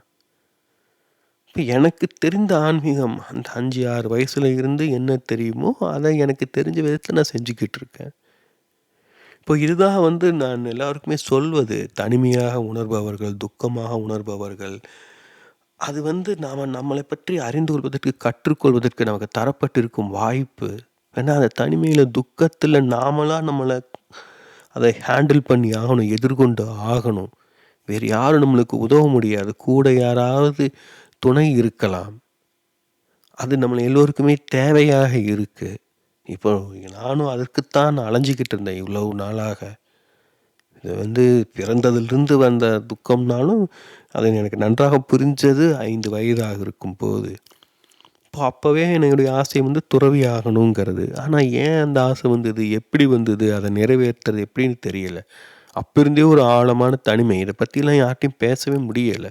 இப்ப எனக்கு தெரிந்த ஆன்மீகம் அந்த 5, 6 வயசுல இருந்து என்ன தெரியுமோ, அத எனக்கு தெரிஞ்ச விதத்துல நான் செஞ்சுக்கிட்டு இருக்கேன். இப்போ இதுதான் நான் எல்லாருக்குமே சொல்வது. தனிமையாக உணர்பவர்கள், துக்கமாக உணர்பவர்கள், அது நாம நம்மளை பற்றி அறிந்து கொள்வதற்கு, கற்றுக்கொள்வதற்கு நமக்கு தரப்பட்டிருக்கும் வாய்ப்பு. ஏன்னா, அந்த தனிமையில, துக்கத்துல நாமளா நம்மள அதை ஹேண்டில் பண்ணி ஆகணும், எதிர்கொண்டு ஆகணும். வேறு யாரும் நம்மளுக்கு உதவ முடியாது. கூட யாராவது துணை இருக்கலாம். அது நம்ம எல்லோருக்குமே தேவையாக இருக்கு. இப்போ நானும் அதற்குத்தான் அலைஞ்சுகிட்டு இருந்தேன் இவ்வளவு நாளாக. இது பிறந்ததிலிருந்து வந்த துக்கம்னாலும், அது எனக்கு நன்றாக புரிஞ்சது 5 வயதாக இருக்கும்போது. இப்போ அப்பவே என்னுடைய ஆசை துறவி ஆகணுங்கிறது. ஆனா ஏன் அந்த ஆசை வந்தது? எப்படி வந்தது? அத நிறைவேத்துறது எப்படின்னு தெரியல. அப்ப இருந்தே ஒரு ஆழமான தனிமை. இத பத்திலாம் யார்ட்டயும் பேசவே முடியல.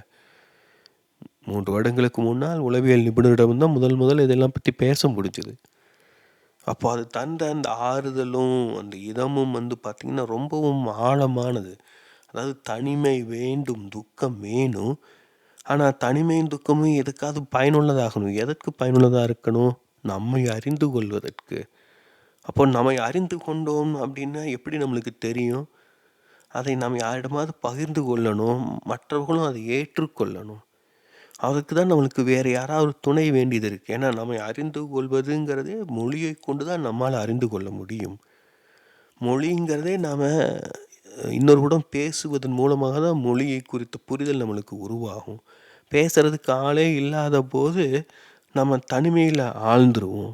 3 வருடங்களுக்கு முன்னால் உளவியல் நிபுணரிடம் தான் முதல் இதெல்லாம் பத்தி பேச முடிஞ்சது. அப்போ அது தந்த அந்த ஆறுதலும், அந்த இதமும் பார்த்தீங்கன்னா, ரொம்பவும் ஆழமானது. அதாவது தனிமை வேண்டும், துக்கம் வேணும். ஆனா தனிமையும், துக்கமும் எதுக்காவது பயனுள்ளதாகணும். எதற்கு பயனுள்ளதா இருக்கணும்? நம்மை அறிந்து கொள்வதற்கு. அப்போ நம்மை அறிந்து கொண்டோம் அப்படின்னா எப்படி நம்மளுக்கு தெரியும்? அதை நாம் யாரிடமாவது பகிர்ந்து கொள்ளணும். மற்றவர்களும் அதை ஏற்றுக்கொள்ளணும். அதுக்கு தான் நம்மளுக்கு வேற யாராவது துணை வேண்டியது இருக்கு. ஏன்னா நம்மை அறிந்து கொள்வதுங்கிறதே மொழியை கொண்டு தான் நம்மால அறிந்து கொள்ள முடியும். மொழிங்கிறதே நாம இன்னொருவரிடம் பேசுவதன் மூலமாக தான் மொழியை குறித்த புரிதல் நம்மளுக்கு உருவாகும். பேசுறதுக்கு ஆளே இல்லாதபோது நம்ம தனிமையில ஆழ்ந்துருவோம்.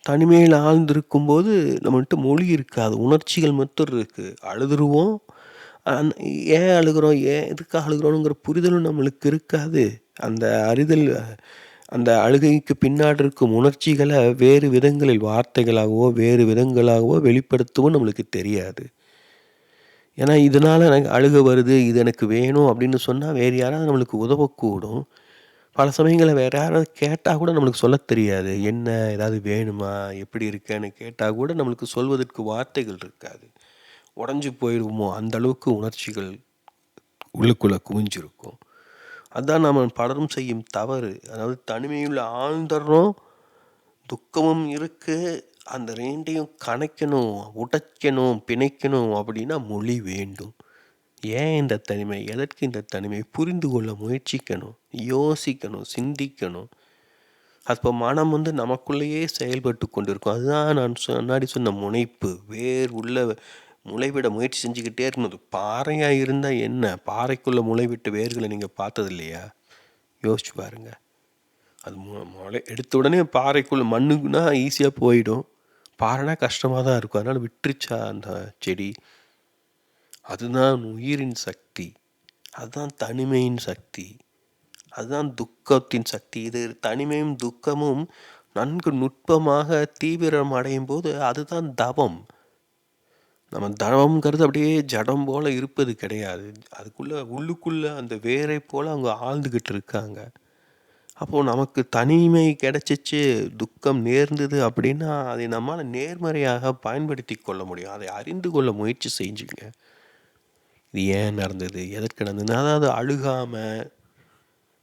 தனிமையில ஆழ்ந்திருக்கும்போது நம்மள்ட்ட மொழி இருக்காது. உணர்ச்சிகள் மட்டும் இருக்கு. அழுதுருவோம். அன் ஏன் அழுகுறோம்? ஏன் எதுக்காக அழுகுறோம்ங்கிற புரிதலும் நம்மளுக்கு இருக்காது. அந்த அறிதல் அந்த அழுகைக்கு பின்னாடி இருக்கும் உணர்ச்சிகள வேறு விதங்களில் வார்த்தைகளாகவோ, வேறு விதங்களாகவோ வெளிப்படுத்தவும் நம்மளுக்கு தெரியாது. ஏன்னா, இதனால எனக்கு அழுகை வருது, இது எனக்கு வேணும் அப்படின்னு சொன்னா, வேறு யாராவது நம்மளுக்கு உதவக்கூடும். பல சமயங்கள்ல வேற யாராவது கேட்டா கூட நம்மளுக்கு சொல்லத் தெரியாது. "என்ன ஏதாவது வேணுமா? எப்படி இருக்கன்னு?" கேட்டா கூட நம்மளுக்கு சொல்வதற்கு வார்த்தைகள் இருக்காது. உடைஞ்சு போயிருவோமோ! அந்த அளவுக்கு உணர்ச்சிகள் உள்ளுக்குள்ள குவிஞ்சிருக்கும். அதான் நாம பலரும் செய்யும் தவறு. அதாவது தனிமையுள்ள ஆழ்ந்துர்றோம். துக்கமும் இருக்கு. அந்த 2யும் கணைக்கணும், உடைக்கணும், பிணைக்கணும் அப்படின்னா மொழி வேண்டும். ஏன் இந்த தனிமை? எதற்கு இந்த தனிமை? புரிந்து கொள்ள முயற்சிக்கணும். யோசிக்கணும், சிந்திக்கணும். அப்போ மனம் வந்து நமக்குள்ளேயே செயல்பட்டு கொண்டிருக்கும். அதுதான் நான் முன்னாடி சொன்ன முனைப்பு. வேர் உள்ள முளைவிட முயற்சி செஞ்சுக்கிட்டே இருக்கணும். அது பாறையா இருந்தா என்ன? பாறைக்குள்ள முளைவிட்ட வேர்கள நீங்க பார்த்தது இல்லையா? யோசிச்சு பாருங்க. அது முளை எடுத்த உடனே பாறைக்குள்ள மண்ணுக்குன்னா ஈஸியா போயிடும். பாறைனா கஷ்டமா தான் இருக்கும். அதனால விட்டுருச்சா அந்த செடி? அதுதான் உயிரின் சக்தி. அதுதான் தனிமையின் சக்தி. அதுதான் துக்கத்தின் சக்தி. இது தனிமையும், துக்கமும் நன்கு நுட்பமாக தீவிரம் அடையும்போது அதுதான் தவம். நம்ம தவம்ங்கிறது அப்படியே ஜடம் போல இருப்பது கிடையாது. உள்ளுக்குள்ள அந்த வேரைப் போல அவங்க ஆழ்ந்துகிட்டு இருக்காங்க. அப்போ நமக்கு தனிமை கிடைச்சிச்சு, துக்கம் நேர்ந்தது அப்படின்னா, அதை நம்மால நேர்மறையாக பயன்படுத்திக் கொள்ள முடியும். அதை அறிந்து கொள்ள முயற்சி செஞ்சுங்க. இது ஏன் நடந்தது? எதற்கு நடந்தது? அதாவது அழுகாம,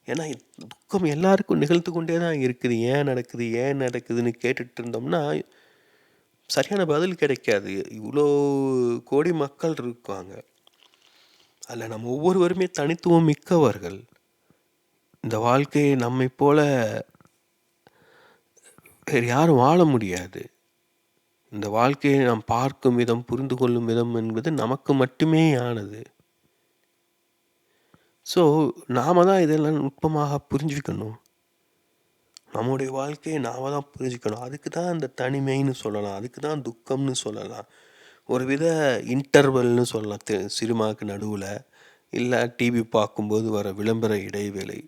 ஏன்னா துக்கம் எல்லாருக்கும் நிகழ்ந்து கொண்டே தான் இருக்குது. ஏன் நடக்குது? ஏன் நடக்குதுன்னு கேட்டுட்டு இருந்தோம்னா, சரியான பதில் கிடைக்காது. இவ்ளோ கோடி மக்கள் இருக்காங்க. அதில நம்ம ஒவ்வொருவருமே தனித்துவம் மிக்கவர்கள். இந்த வாழ்க்கையை நம்மைப் போல வேறு யாரும் வாழ முடியாது. இந்த வாழ்க்கையை நாம் பார்க்கும் விதம், புரிந்து கொள்ளும் விதம் என்பது நமக்கு மட்டுமே ஆனது. ஸோ, நாம தான் இதெல்லாம் நுட்பமாக புரிஞ்சுக்கணும். நம்முடைய வாழ்க்கையை நாம தான் புரிஞ்சுக்கணும். அதுக்கு தான் அந்த தனிமைன்னு சொல்லலாம். அதுக்கு தான் துக்கம்னு சொல்லலாம். ஒரு வித இன்டர்வல்னு சொல்லலாம். சினிமாக்கு நடுவுல. இல்ல டிவி பார்க்கும்போது வர விளம்பர இடைவேளை.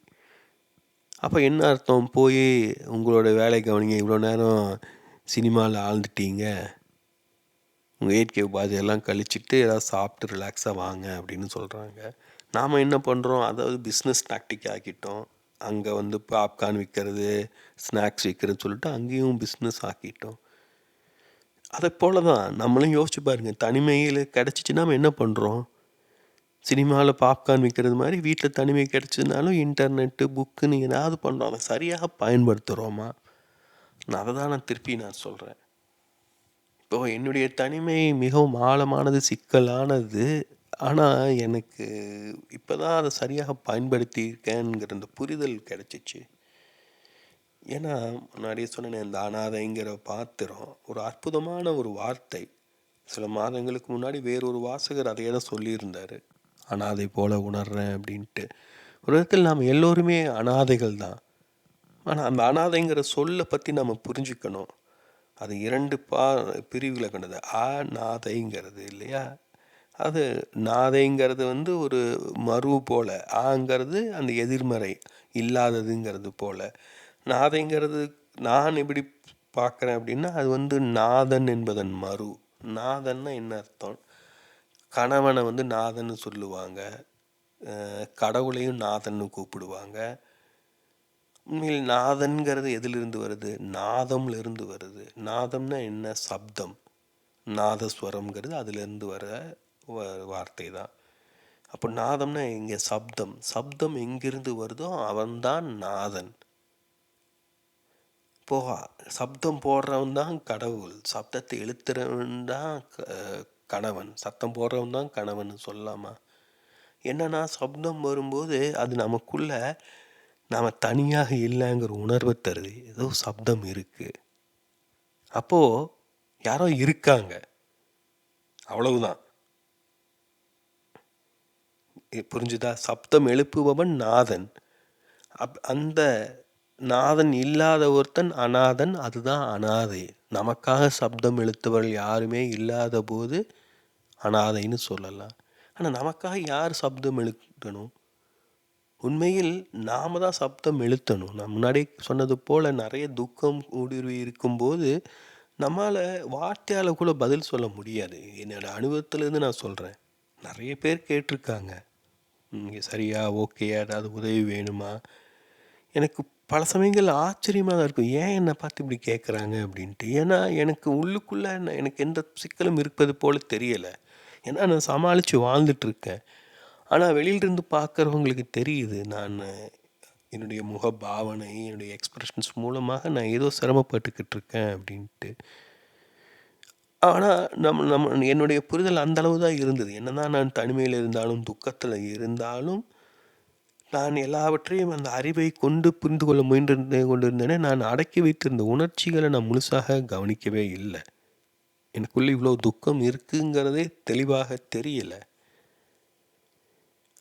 அப்ப என்ன அர்த்தம்? போயி உங்களோட வேலைய கவனிங்க. இவ்வளோ நேரம் சினிமால ஆழ்ந்துட்டீங்க. உங்க இயற்கை உபாதையெல்லாம் கழிச்சிட்டு ஏதாவது சாப்பிட்டு ரிலாக்ஸா வாங்க அப்படின்னு சொல்றாங்க. நாம என்ன பண்றோம்? அதாவது பிஸ்னஸ் டாக்டிக் ஆக்கிட்டோம். அங்க வந்து பாப்கார்ன் விக்கிறது, ஸ்நாக்ஸ் விக்கிறதுன்னு சொல்லிட்டு அங்கேயும் பிஸ்னஸ் ஆக்கிட்டோம். அதைப்போல தான் நம்மளும் யோசிச்சு பாருங்க. தனிமையில கிடைச்சிச்சுன்னா நம்ம என்ன பண்றோம்? சினிமால பாப்கார்ன் விக்கிறது மாரி வீட்ல தனிமை கிடைச்சதுனாலும் இன்டர்நெட்டு, புக்குன்னு ஏதாவது பண்றோம். அத சரியாக பயன்படுத்துறோமா? நான் திருப்பி சொல்றேன். இப்போ என்னுடைய தனிமை மிகவும் ஆழமானது, சிக்கலானது. ஆனா, எனக்கு இப்ப தான் அத சரியாக பயன்படுத்தியிருக்கேன்ங்கிற அந்த புரிதல் கிடைச்சிச்சு. ஏன்னா, முன்னாடியே சொன்னேனே இந்த அனாதைங்கிற பாத்திரம் ஒரு அற்புதமான ஒரு வார்த்தை. சில மாதங்களுக்கு முன்னாடி வேறொரு வாசகர் அதையே தான் சொல்லியிருந்தாரு. அனாதை போல உணர்றேன் அப்படின்ட்டு. ஒரு விதத்தில் நாம் எல்லோருமே அனாதைகள் தான். ஆனா, அந்த அனாதைங்கிற சொல்ல பத்தி நம்ம புரிஞ்சுக்கணும். அது 2 பிரிவுல கொண்டது. நாதைங்கிறது இல்லையா? அது நாதைங்கிறது வந்து ஒரு மறு போல. ஆங்கிறது அந்த எதிர்மறை, இல்லாததுங்கிறது போல. நாதைங்கிறது நான் எப்படி பார்க்குறேன் அப்படின்னா, அது வந்து நாதன் என்பதன் மறு. நாதன்னா என்ன அர்த்தம்? கணவனை வந்து நாதன்னு சொல்லுவாங்க. கடவுளையும் நாதன்னு கூப்பிடுவாங்க. உண்மையில் நாதன்கிறது எதிலிருந்து வருது? நாதம்ல இருந்து வருது. நாதம்னா என்ன? சப்தம். நாதஸ்வரம்ங்கிறது அதிலிருந்து வர வார்த்தை தான். அப்போ நாதம்னா இங்க சப்தம். சப்தம் எங்கிருந்து வருதோ அவன்தான் நாதன். இப்போ சப்தம் போடுறவன் தான் கடவுள். சப்தத்தை எழுத்துறவன் தான் கணவன். சத்தம் போடுறவன் தான் கணவன் சொல்லலாமா? என்னன்னா சப்தம் வரும்போது அது நமக்குள்ள நாம தனியாக இல்லைங்கிற உணர்வை தருது. ஏதோ சப்தம் இருக்கு. அப்போ யாரோ இருக்காங்க. அவ்வளவுதான். புரிஞ்சுதா? சப்தம் எழுப்புபவன் நாதன். அந்த நாதன் இல்லாத ஒருத்தன் அநாதன். அதுதான் அனாதை. நமக்காக சப்தம் எழுத்தவர்கள் யாருமே இல்லாத போது அனாதைன்னு சொல்லலாம். ஆனா நமக்காக யார் சப்தம் எழுப்பணும்? உண்மையில் நாம தான் சப்தம் எழுத்தணும். நான் முன்னாடியே சொன்னது போல நெறைய துக்கம் ஊடுருவி இருக்கும்போது, நம்மால வார்த்தையால கூட பதில் சொல்ல முடியாது. என்னோட அனுபவத்திலேருந்து நான் சொல்றேன். நெறைய பேர் கேட்டுருக்காங்க. "நீங்க சரியா? ஓகேயா? ஏதாவது உதவி வேணுமா?" எனக்கு பல சமயங்கள்ல ஆச்சரியமா தான் இருக்கும். ஏன் என்ன பார்த்து இப்படி கேட்குறாங்க அப்படின்ட்டு. ஏன்னா எனக்கு உள்ளுக்குள்ள எனக்கு எந்த சிக்கலும் இருப்பது போல தெரியல. ஏன்னா நான் சமாளிச்சு வாழ்ந்துட்டுருக்கேன். ஆனா வெளியிலிருந்து பார்க்குறவங்களுக்கு தெரியுது. என்னுடைய முக பாவனை, என்னுடைய எக்ஸ்பிரஷன்ஸ் மூலமாக நான் ஏதோ சிரமப்பட்டுக்கிட்டு இருக்கேன் அப்படின்ட்டு. ஆனா என்னுடைய புரிதல் அந்த அளவு தான் இருந்தது. என்னதான் நான் தனிமையில இருந்தாலும், துக்கத்தில இருந்தாலும், நான் எல்லாவற்றையும் அந்த அறிவை கொண்டு புரிந்து கொள்ள முயன்று கொண்டிருந்தேனே, நான் அடக்கி வைத்திருந்த உணர்ச்சிகள நான் முழுசாக கவனிக்கவே இல்ல. எனக்குள்ள இவ்வளோ துக்கம் இருக்குங்கிறதே தெளிவாக தெரியல.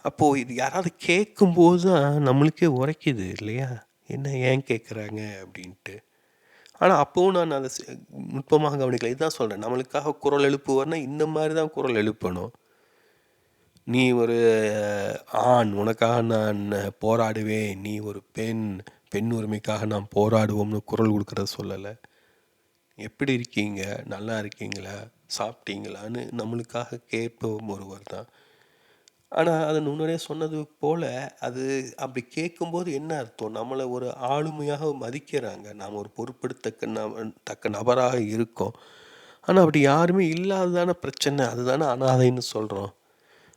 அப்போ இது யாராவது கேட்கும்போது தான் நம்மளுக்கே உரைக்குது இல்லையா? என்ன ஏன் கேட்குறாங்க அப்படின்ட்டு. ஆனா அப்பவும் நான் அத நுட்பமாக கவனிக்கல. இதுதான் சொல்றேன். நம்மளுக்காக குரல் எழுப்புவார்னா இந்த மாரி தான் குரல் எழுப்பணும். "நீ ஒரு ஆண், உனக்காக நான் போராடுவேன். நீ ஒரு பெண், பெண் உரிமைக்காக நாம் போராடுவோம்னு" குரல் குடுக்குறத சொல்லல. "எப்படி இருக்கீங்க? நல்லா இருக்கீங்களா? சாப்பிட்டீங்களான்னு?" நம்மளுக்காக கேட்பவரும் ஒருவர் தான். ஆனா, அது முன்னாடியே சொன்னது போல, அது அப்படி கேட்கும்போது என்ன அர்த்தம்? நம்மள ஒரு ஆளுமையாக மதிக்கிறாங்க. நாம ஒரு தக்க நபராக இருக்கோம். ஆனா, அப்படி யாருமே இல்லாதது தானே பிரச்சனை. அதுதானே அனாதைன்னு சொல்றோம்.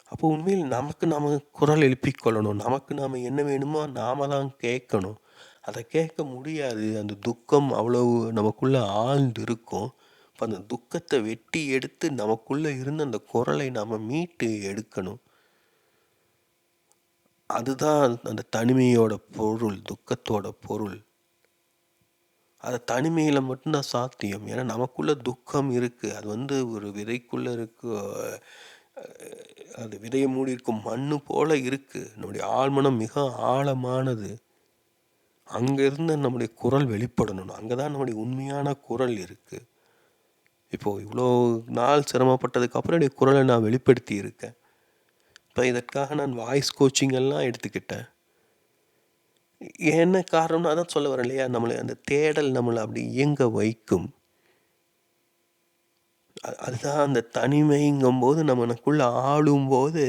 அப்போ உண்மையில் நமக்கு நாம குரல் எழுப்பிக் கொள்ளணும். நமக்கு நாம என்ன வேணுமோ நாம தான் கேட்கணும். அத கேட்க முடியாது. அந்த துக்கம் அவ்வளவு நமக்குள்ள ஆழ்ந்து இருக்கும். அப்ப அந்த துக்கத்த வெட்டி எடுத்து நமக்குள்ள இருந்த அந்த குரலை நாம மீட்டு எடுக்கணும். அதுதான் அந்த தனிமையோட பொருள், துக்கத்தோட பொருள். அது தனிமையில மட்டும் தான் சாத்தியம். ஏன்னா நமக்குள்ள துக்கம் இருக்கு. அது ஒரு விதைக்குள்ள இருக்கு. அது விதைய மூடியிருக்கும் மண்ணு போல இருக்கு. நம்முடைய ஆழ்மனம் மிக ஆழமானது. அங்கருந்து நம்முடைய குரல் வெளிப்படணும். அங்க தான் நம்முடைய உண்மையான குரல் இருக்கு. இப்போ இவ்வளோ நாள் சிரமப்பட்டதுக்கு அப்புறம் என்னுடைய குரல நான் வெளிப்படுத்தி இருக்கேன். இப்ப இதற்காக நான் வாய்ஸ் கோச்சிங் எல்லாம் எடுத்துக்கிட்டேன். என்ன காரணம்னு அதான் சொல்ல வரேன் இல்லையா? அந்த தேடல் நம்மள அப்படி இயங்க வைக்கும். அதுதான் அந்த தனிமைங்கும்போது நமக்குள்ள ஆளும்போது,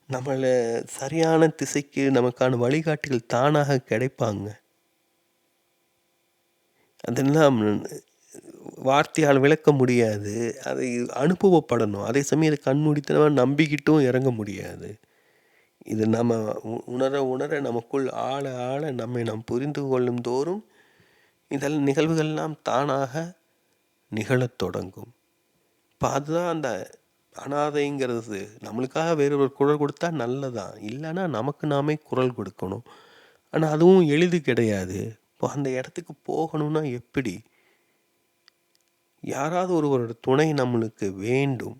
நம்மள சரியான திசைக்கு நமக்கான வழிகாட்டிகள் தானாக கிடைப்பாங்க. அதெல்லாம் வார்த்தையால் விளக்க முடியாது. அதை அனுபவப்படணும். அதே சமயம் இத கண்மூடித்தனமா நம்பிக்கிட்டும் இறங்க முடியாது. இது நம்ம உணர உணர நமக்குள் ஆழ ஆழ நம்மை நாம் புரிந்து கொள்ளும் தோறும், நிகழ்வுகள்லாம் தானாக நிகழத் தொடங்கும். இப்ப அதுதான் அந்த அனாதைங்கிறது. நம்மளுக்காக வேறொரு குரல் கொடுத்தா நல்லதுதான். இல்லன்னா நமக்கு நாமே குரல் கொடுக்கணும். ஆனா அதுவும் எளிது கிடையாது. இப்போ அந்த இடத்துக்கு போகணும்னா எப்படி? யாராவது ஒருவரோட துணை நம்மளுக்கு வேண்டும்.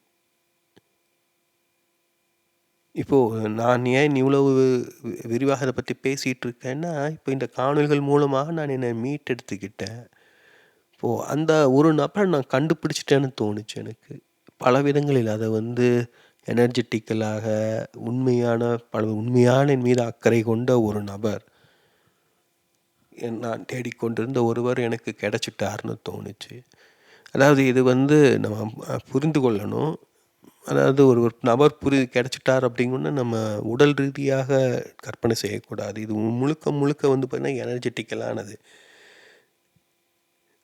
இப்போ நான் ஏன் இவ்வளவு விரிவாக இத பத்தி பேசிட்டு இருக்கேன்னா, இப்போ இந்த காணொளிகள் மூலமாக நான் என்னை மீட்டெடுத்துக்கிட்டேன். இப்போ அந்த ஒரு நபர நான் கண்டுபிடிச்சுட்டேன்னு தோணுச்சு எனக்கு. பல விதங்களில் அத எனர்ஜெட்டிக்கலாக உண்மையான என் மீது அக்கறை கொண்ட ஒரு நபர். நான் தேடிக்கொண்டிருந்த ஒருவர் எனக்கு கிடைச்சிட்டார்ன்னு தோணுச்சு. அதாவது இது நம்ம புரிந்து கொள்ளணும். அதாவது ஒரு ஒரு நபர் கிடைச்சிட்டார் அப்படிங்கணும்னா, நம்ம உடல் ரீதியாக கற்பனை செய்யக்கூடாது. இது முழுக்க முழுக்க பார்த்தீங்கன்னா, எனர்ஜெட்டிக்கலானது.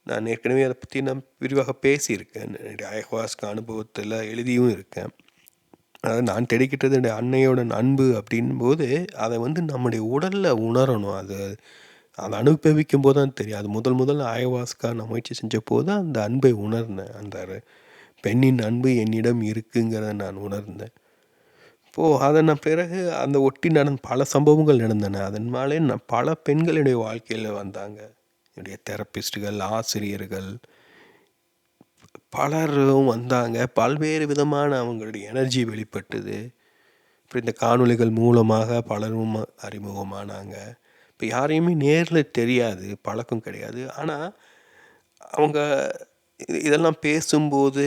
நான் ஏற்கனவே அத பத்தி நான் விரிவாக பேசியிருக்கேன். என்னுடைய ayahuasca அனுபவத்தில எழுதியும் இருக்கேன். அதாவது நான் தேடிக்கிட்டது என்னுடைய அன்னையோட அன்பு அப்படின்போது, அத நம்முடைய உடல்ல உணரணும். அத அனுபவிக்கும்போது தான் தெரியும். அது முதல் ayahuasca நான் முயற்சி செஞ்சபோது தான் அந்த அன்பை உணர்ந்தேன். அந்த பெண்ணின் அன்பு என்னிடம் இருக்குங்கிறத நான் உணர்ந்தேன். அதன் பிறகு அந்த ஒட்டி நடந்த பல சம்பவங்கள் நடந்தன. அதனாலே பல பெண்கள் என்னுடைய வாழ்க்கையில வந்தாங்க. என்னுடைய தெரபிஸ்ட்டுகள், ஆசிரியர்கள் பலரும் வந்தாங்க. பல்வேறு விதமான அவங்களுடைய எனர்ஜி வெளிப்பட்டது. அப்புறம் இந்த காணொளிகள் மூலமாக பலரும் அறிமுகமானாங்க. இப்ப யாரையுமே நேர்ல தெரியாது, பழக்கம் கிடையாது. ஆனா, அவங்க இதெல்லாம் பேசும்போது,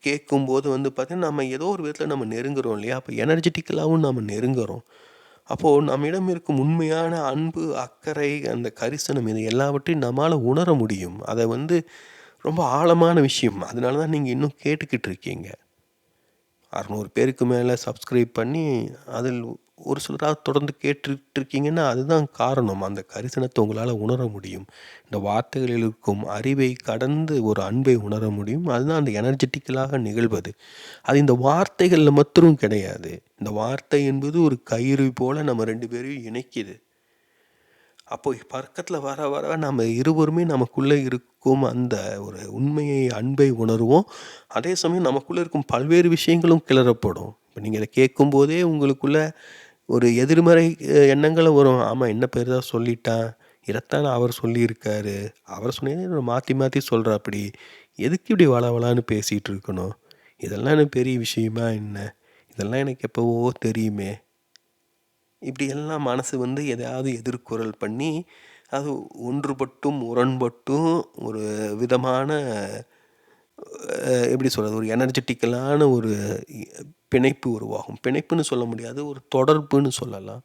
கேட்கும்போது பார்த்தீங்கன்னா, நம்ம ஏதோ ஒரு விதத்தில நம்ம நெருங்குறோம் இல்லையா? அப்ப எனர்ஜெட்டிக்கலாவும் நம்ம நெருங்குறோம். அப்போது நம்மிடம் இருக்கும் உண்மையான அன்பு, அக்கறை, அந்த கரிசனம் இது எல்லாவற்றையும் நம்மால உணர முடியும். அதை வந்து ரொம்ப ஆழமான விஷயம். அதனால தான் நீங்க இன்னும் கேட்டுக்கிட்டு இருக்கீங்க. 600 பேருக்கு மேல சப்ஸ்கிரைப் பண்ணி, அதில் ஒரு சிலராவது தொடர்ந்து கேட்டுட்டு இருக்கீங்கன்னா, அதுதான் காரணம். அந்த கரிசனத்த உங்களால உணர முடியும். இந்த வார்த்தைகளில் இருக்கும் அறிவை கடந்து ஒரு அன்பை உணர முடியும். அதுதான் அந்த எனர்ஜெட்டிக்கலாக நிகழ்வது. அது இந்த வார்த்தைகள்ல மாத்திரம் கிடையாது. இந்த வார்த்தை என்பது ஒரு கயிறு போல நம்ம 2 பேரையும் இணைக்குது. அப்போ பக்கத்துல வர வர நம்ம இருவருமே நமக்குள்ள இருக்கும் அந்த ஒரு உண்மையை, அன்பை உணருவோம். அதே சமயம் நமக்குள்ள இருக்கும் பல்வேறு விஷயங்களும் கிளறப்படும். இப்ப நீங்க இத கேட்கும்போதே உங்களுக்குள்ள ஒரு எதிர்மறை எண்ணங்களும் வரும். ஆமா, என்ன பெரிதா சொல்லிட்டான். இதத்தான அவர் சொல்லியிருக்காரு. அவர் சொன்னத மாத்தி மாத்தி சொல்றாப்படி. எதுக்கு இப்படி வளவளான்னு பேசிட்டு இருக்கணும்? இதெல்லாம் என்ன பெரிய விஷயமா என்ன? இதெல்லாம் எனக்கு எப்பவோ தெரியுமே! இப்படியெல்லாம் மனசு வந்து எதையாவது எதிர்குரல் பண்ணி, அது ஒன்றுபட்டும், முரண்பட்டும் ஒரு விதமான எப்படி சொல்றது? ஒரு எனர்ஜெட்டிக்கலான ஒரு இ பிணைப்பு உருவாகும். பிணைப்புன்னு சொல்ல முடியாது. ஒரு தொடர்புன்னு சொல்லலாம்.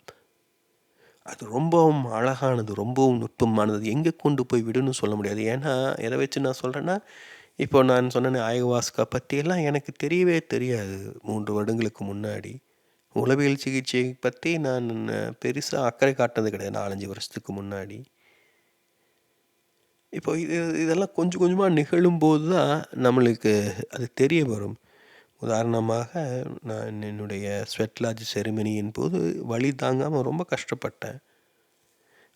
அது ரொம்பவும் அழகானது, ரொம்பவும் நுட்பமானது. எங்கே கொண்டு போய் விடும்னு சொல்ல முடியாது. ஏன்னா, எத வச்சு நான் சொல்றேன்னா, இப்போ நான் சொன்னேனே ayahuasca பத்தியெல்லாம் எனக்கு தெரியவே தெரியாது 3 வருடங்களுக்கு முன்னாடி. உளவியல் சிகிச்சை பத்தி நான் பெருசா அக்கறை காட்டுனது கிடையாது 4, 5 வருஷத்துக்கு முன்னாடி. இப்போ இதெல்லாம் கொஞ்சம் கொஞ்சமா நிகழும்போது தான் நம்மளுக்கு அது தெரிய வரும். உதாரணமாக, நான் என்னுடைய ஸ்வெட் லாட்ஜ் செரிமனியின் போது வலி தாங்காம ரொம்ப கஷ்டப்பட்டேன்.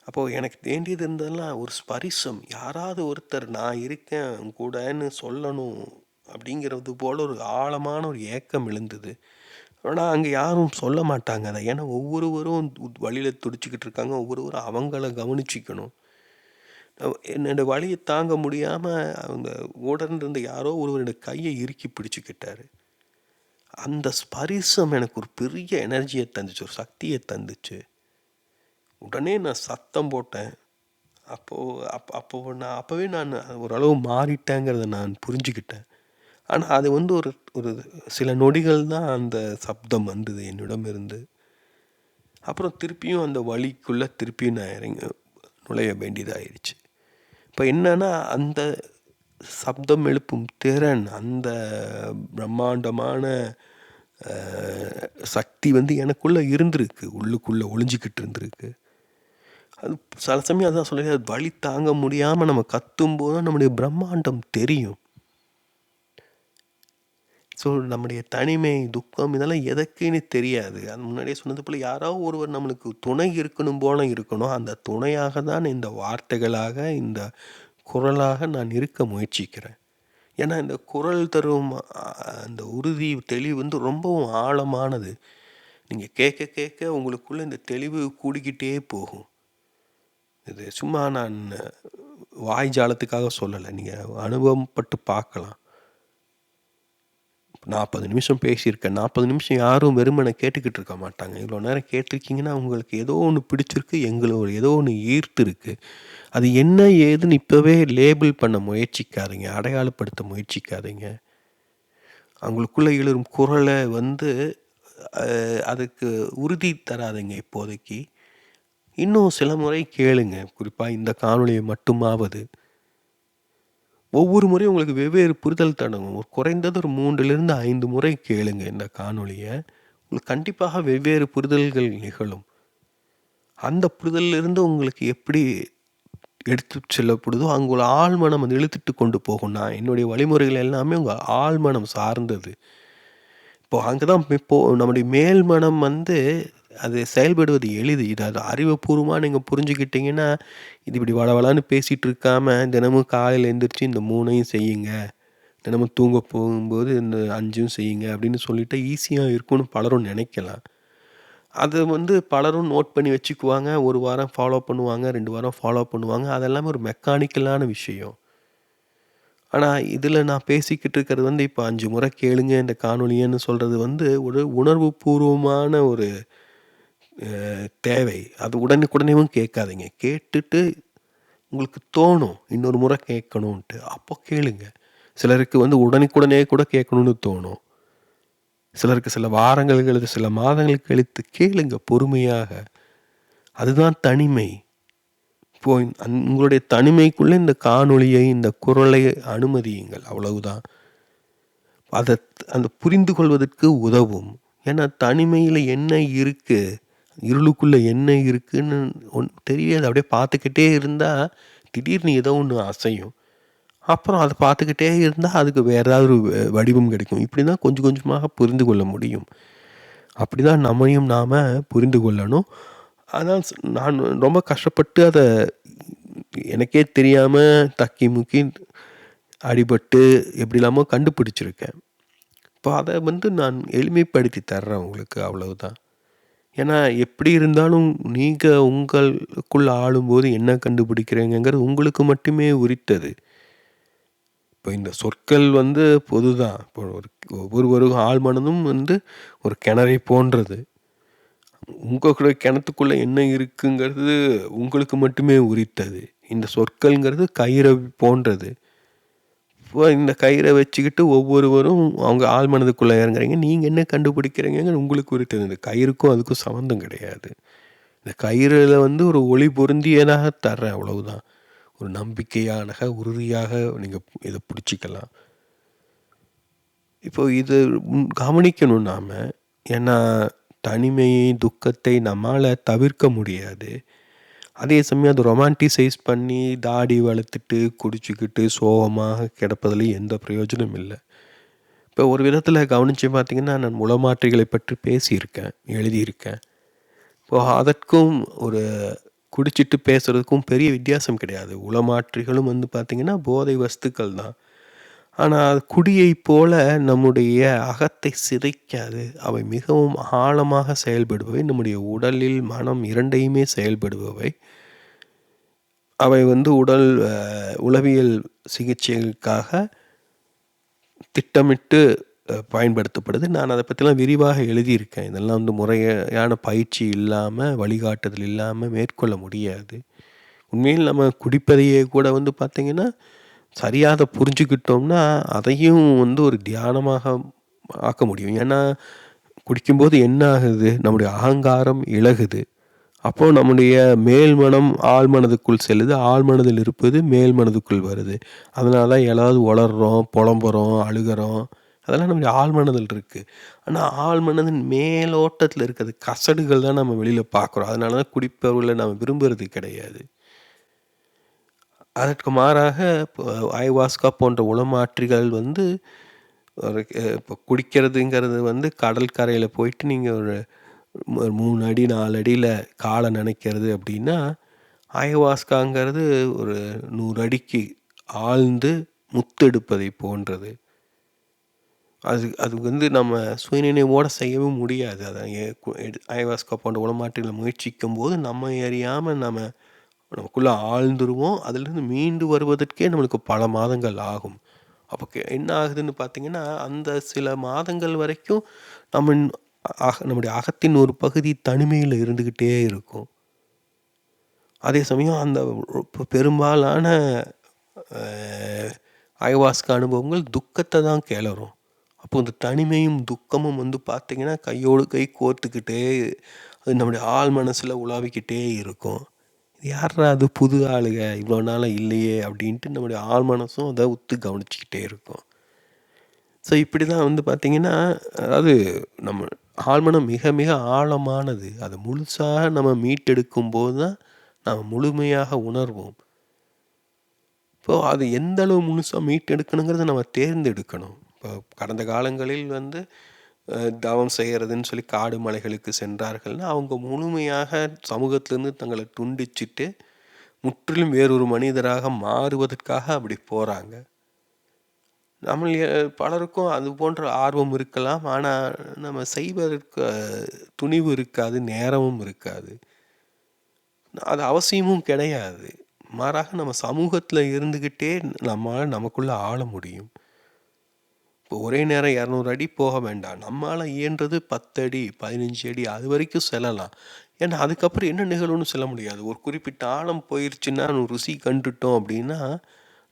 அப்போ எனக்கு வேண்டியது இருந்ததெல்லாம் ஒரு ஸ்பரிசம். யாராவது ஒருத்தர் நான் இருக்கேன் உன் கூடன்னு சொல்லணும் அப்படிங்கிறது போல ஒரு ஆழமான ஒரு ஏக்கம் எழுந்தது. ஆனா, அங்க யாரும் சொல்ல மாட்டாங்க அத. ஏன்னா ஒவ்வொருவரும் வலியில துடிச்சுக்கிட்டு இருக்காங்க. ஒவ்வொருவரும் அவங்கள கவனிச்சுக்கணும். என்னோட வலிய தாங்க முடியாம அவங்க உடன் இருந்த யாரோ ஒருவருடைய கைய இறுக்கி பிடிச்சுக்கிட்டாரு. அந்த ஸ்பரிசம் எனக்கு ஒரு பெரிய எனர்ஜிய தந்துச்சு. ஒரு சக்திய தந்துச்சு. உடனே நான் சத்தம் போட்டேன். அப்போ அப்போ நான் அப்பவே நான் ஓரளவு மாறிட்டேங்கிறத நான் புரிஞ்சுக்கிட்டேன். ஆனா, அது வந்து ஒரு ஒரு சில நொடிகள் தான் அந்த சப்தம் வந்தது என்னிடமிருந்து. அப்புறம் திருப்பியும் அந்த வலிக்குள்ள திருப்பியும் நான் நுழைய வேண்டியதாயிருச்சு. இப்ப என்னன்னா, அந்த சப்தம் எழுப்பும் திறன், அந்த பிரம்மாண்டமான சக்தி வந்து எனக்குள்ள இருந்திருக்கு. உள்ளுக்குள்ள ஒளிஞ்சுக்கிட்டு இருந்திருக்கு. அது சில சமயம் அதான் சொல்றேன், வலி தாங்க முடியாம நம்ம கத்தும்போது தான் நம்முடைய பிரம்மாண்டம் தெரியும். ஸோ, நம்முடைய தனிமை, துக்கம் இதெல்லாம் எதக்குன்னு தெரியாது. அது முன்னாடியே சொன்னது போல யாராவது ஒருவர் நம்மளுக்கு துணை இருக்கணும் போல இருக்கணும். அந்த துணையாக தான் இந்த வார்த்தைகளாக, இந்த குரலாக நான் இருக்க முயற்சிக்கிறேன். ஏன்னா, இந்த குரல் தரும் அந்த உறுதி, தெளிவு வந்து ரொம்பவும் ஆழமானது. நீங்க கேட்க கேட்க உங்களுக்குள்ள இந்த தெளிவு கூடிக்கிட்டே போகும். இது சும்மா நான் வாய் ஜாலத்துக்காக சொல்லல. நீங்க அனுபவம் பட்டு பார்க்கலாம். 40 நிமிஷம் பேசியிருக்கேன். 40 நிமிஷம் யாரும் வெறுமனே கேட்டுக்கிட்டு இருக்க மாட்டாங்க. இவ்வளோ நேரம் கேட்டிருக்கீங்கன்னா, உங்களுக்கு ஏதோ ஒண்ணு பிடிச்சிருக்கு. எங்களோட ஏதோ ஒண்ணு ஈர்த்திருக்கு. அது என்ன ஏதுன்னு இப்பவே லேபிள் பண்ண முயற்சிக்காதீங்க. அடையாளப்படுத்த முயற்சிக்காதீங்க. அவங்களுக்குள்ள எழும் குரல வந்து அதுக்கு உறுதி தராதீங்க இப்போதைக்கு. இன்னும் சில முறை கேளுங்க. குறிப்பா இந்த காணொளிய மட்டுமாவது. ஒவ்வொரு முறையும் உங்களுக்கு வெவ்வேறு புரிதல் தொடங்கும். ஒரு குறைந்தது ஒரு 3லிருந்து 5 முறை கேளுங்க இந்த காணொளிய. உங்களுக்கு கண்டிப்பாக வெவ்வேறு புரிதல்கள் நிகழும். அந்த புரிதலிலிருந்து உங்களுக்கு எப்படி எடுத்துச் செல்லப்படுதோ, உங்கள ஆழ்மனம் வந்து இழுத்துட்டு கொண்டு போகும். நான் என்னுடைய வழிமுறைகள் எல்லாமே உங்க ஆழ்மனம் சார்ந்தது. இப்போ அங்க தான் இப்போ நம்முடைய மேல் மனம் வந்து அது செயல்படுவது எளிது. அது அறிவுபூர்வமா நீங்க புரிஞ்சுக்கிட்டீங்கன்னா, இது இப்படி வளவளன்னு பேசிட்டு இருக்காம, தினமும் காலையில எந்திரிச்சு இந்த 3யும் செய்யுங்க. தினமும் தூங்க போகும்போது இந்த 5ம் செய்யுங்க அப்படின்னு சொல்லிட்டா ஈஸியா இருக்கும்னு பலரும் நெனைக்கலாம். அது வந்து பலரும் நோட் பண்ணி வச்சுக்குவாங்க. 1 வாரம் ஃபாலோ பண்ணுவாங்க, 2 வாரம் ஃபாலோ பண்ணுவாங்க. அதெல்லாமே ஒரு மெக்கானிக்கலான விஷயம். ஆனா, இதுல நான் பேசிக்கிட்டு இருக்கிறது வந்து இப்ப 5 முறை கேளுங்க இந்த காணொளியன்னு சொல்றது வந்து ஒரு உணர்வு பூர்வமான ஒரு தேவை. அது உடனுக்குடனேவும் கேட்காதீங்க. கேட்டுட்டு உங்களுக்கு தோணும், இன்னொரு முறை கேட்கணுன்ட்டு. அப்போ கேளுங்க. சிலருக்கு வந்து உடனுக்குடனே கூட கேட்கணும்னு தோணும். சிலருக்கு சில வாரங்கள் கழித்து, சில மாதங்கள் கழித்து கேளுங்க பொறுமையாக. அதுதான் தனிமை. இப்போ உங்களுடைய தனிமைக்குள்ள இந்த காணொளியை, இந்த குரலை அனுமதியுங்கள். அவ்வளவுதான். அத அந்த புரிந்து கொள்வதற்கு உதவும். ஏன்னா தனிமையில என்ன இருக்கு? இருளுக்குள்ள என்ன இருக்குன்னு தெரியாது. அப்படியே பார்த்துக்கிட்டே இருந்தா, திடீர்னு ஏதோ ஒண்ணு அசையும். அப்புறம் அத பார்த்துக்கிட்டே இருந்தா, அதுக்கு வேற ஏதாவது ஒரு வடிவம் கிடைக்கும். இப்படிதான் கொஞ்சம் கொஞ்சமாக புரிந்து கொள்ள முடியும். அப்படிதான் நம்மையும் நாம புரிந்து கொள்ளணும். அதான் நான் ரொம்ப கஷ்டப்பட்டு அத எனக்கே தெரியாம தக்கி முக்கி அடிபட்டு எப்படிலாமோ கண்டுபிடிச்சிருக்கேன். இப்போ அத நான் எளிமைப்படுத்தி தர்றேன் உங்களுக்கு, அவ்வளவுதான். ஏன்னா எப்படி இருந்தாலும் நீங்க உங்களுக்குள்ள ஆளும்போது என்ன கண்டுபிடிக்கிறீங்கங்கிறது உங்களுக்கு மட்டுமே உரித்தது. இப்போ இந்த சொற்கள் பொதுதான். இப்போ ஒவ்வொருவரும் ஆழ் மனதும் ஒரு கிணறை போன்றது. உங்களுடைய கிணத்துக்குள்ள என்ன இருக்குங்கிறது உங்களுக்கு மட்டுமே உரித்தது. இந்த சொற்கள்ங்கிறது கயிறை போன்றது. இப்போ இந்த கயிறை வச்சுக்கிட்டு ஒவ்வொருவரும் அவங்க ஆழ் மனதுக்குள்ள இறங்குறீங்க. நீங்க என்ன கண்டுபிடிக்கிறீங்கன்னு உங்களுக்கு உரித்தது. இந்த கயிறுக்கும் அதுக்கும் சம்மந்தம் கிடையாது. இந்த கயிறுல ஒரு ஒளி பொருந்தியதாக தர்றேன், அவ்வளவுதான். ஒரு நம்பிக்கையாக, உறுதியாக நீங்க இத பிடிச்சிக்கலாம். இப்போ இது கவனிக்கணும் நாம. ஏன்னா தனிமையை, துக்கத்தை நம்மால தவிர்க்க முடியாது. அதே சமயம் அது ரொமான்டிசைஸ் பண்ணி தாடி வளர்த்துட்டு, குடிச்சுக்கிட்டு, சோகமாக கிடப்பதில எந்த பிரயோஜனமும் இல்ல. இப்போ ஒரு விதத்தில கவனிச்சு பார்த்தீங்கன்னா, நான் முளமாற்றிகளை பற்றி பேசியிருக்கேன், எழுதியிருக்கேன். இப்போ அதற்கும் ஒரு குடிச்சிட்டு பேசுறதுக்கும் பெரிய வித்தியாசம் கிடையாது. உளமாற்றிகளும் பார்த்தீங்கன்னா, போதை வஸ்துக்கள் தான். ஆனா குடியைப் போல நம்முடைய அகத்தை சிதைக்காது. அவை மிகவும் ஆழமாக செயல்படுபவை. நம்முடைய உடலில், மனம் 2யுமே செயல்படுபவை. அவை உடல் உளவியல் சிகிச்சைகளுக்காக திட்டமிட்டு பயன்படுத்தப்படுது. நான் அத பத்திலாம் விரிவாக எழுதியிருக்கேன். இதெல்லாம் முறையான பயிற்சி இல்லாம, வழிகாட்டுதல் இல்லாம மேற்கொள்ள முடியாது. உண்மையில் நம்ம குடிப்பதையே கூட பார்த்தீங்கன்னா, சரியா அத புரிஞ்சுக்கிட்டோம்னா, அதையும் ஒரு தியானமாக ஆக்க முடியும். ஏன்னா, குடிக்கும்போது என்ன ஆகுது? நம்முடைய அகங்காரம் இளகுது. அப்போ நம்முடைய மேல் மனம் ஆழ் மனதுக்குள் செல்லுது. ஆழ் மனதில் இருப்பது மேல் மனதுக்குள் வருது. அதனால தான் ஏதாவது உளர்றோம், புலம்புறோம், அழுகுறோம். அதெல்லாம் நம்முடைய ஆழ் மனதில் இருக்கு. ஆனா, ஆழ் மனதின் மேலோட்டத்தில இருக்கிறது கசடுகள் தான் நம்ம வெளியில பார்க்குறோம். அதனால தான் குடிப்பவர்கள நம்ம விரும்புறது கிடையாது. அதற்கு மாறாக இப்போ ayahuasca போன்ற உளமாற்றிகள் ஒரு இப்போ குடிக்கிறதுங்கிறது கடல் கரையில போயிட்டு நீங்க ஒரு 3 அடி 4 அடியில கால நனைக்கிறது அப்படின்னா, ayahuascaங்கிறது ஒரு 100 அடிக்கு ஆழ்ந்து முத்தெடுப்பதை போன்றது. அது அது நம்ம சுயநினைவோட செய்யவும் முடியாது. அத ayahuasca போன்ற உளமாற்றிகள முயற்சிக்கும்போது நம்ம அறியாம நமக்குள்ள ஆழ்ந்துருவோம். அதிலிருந்து மீண்டு வருவதற்கே நம்மளுக்கு பல மாதங்கள் ஆகும். அப்போ என்ன ஆகுதுன்னு பார்த்தீங்கன்னா, அந்த சில மாதங்கள் வரைக்கும் நம்ம நம்முடைய அகத்தின் ஒரு பகுதி தனிமையில இருந்துகிட்டே இருக்கும். அதே சமயம் அந்த பெரும்பாலான அ ayahuasca அனுபவங்கள் துக்கத்த தான் கிளறும். அப்போ இந்த தனிமையும், துக்கமும் பார்த்தீங்கன்னா, கையோடு கை கோர்த்துக்கிட்டே அது நம்முடைய ஆழ் மனசுல உலாவிக்கிட்டே இருக்கும். யார்ரா அது புது ஆளுக இவ்வளோ நாளா இல்லையே அப்படின்ட்டு நம்முடைய ஆழ் மனசும் அத உத்து கவனிச்சுக்கிட்டே இருக்கும். ஸோ இப்படி தான் பார்த்தீங்கன்னா, அதாவது நம்ம ஆழ்மனம் மிக மிக ஆழமானது. அத முழுசாக நம்ம மீட்டெடுக்கும்போது தான் நம்ம முழுமையாக உணர்வோம். இப்போ அது எந்த அளவு முழுசா மீட்டெடுக்கணுங்கிறத நம்ம தேர்ந்தெடுக்கணும். இப்போ கடந்த காலங்களில் தவம் செய்கிறதுன்னு சொல்லி காடு மலைகளுக்கு சென்றார்கள்னா, அவங்க முழுமையாக சமூகத்திலேருந்து தங்களை துண்டிச்சுட்டு, முற்றிலும் வேறொரு மனிதராக மாறுவதற்காக அப்படி போறாங்க. பலருக்கும் அது போன்ற ஆர்வம் இருக்கலாம். ஆனா, நம்ம செய்வதற்கு துணிவு இருக்காது, நேரமும் இருக்காது. அது அவசியமும் கிடையாது. மாறாக நம்ம சமூகத்தில இருந்துகிட்டே நம்மால நமக்குள்ள ஆள முடியும். இப்போ ஒரே நேரம் 200 அடி போக வேண்டாம். நம்மால இயன்றது 10 அடி, 15 அடி அது வரைக்கும் செல்லலாம். ஏன்னா, அதுக்கப்புறம் என்ன நிகழும்னு சொல்ல முடியாது. ஒரு குறிப்பிட்ட ஆழம் போயிருச்சுன்னா, ருசி கண்டுட்டோம் அப்படின்னா,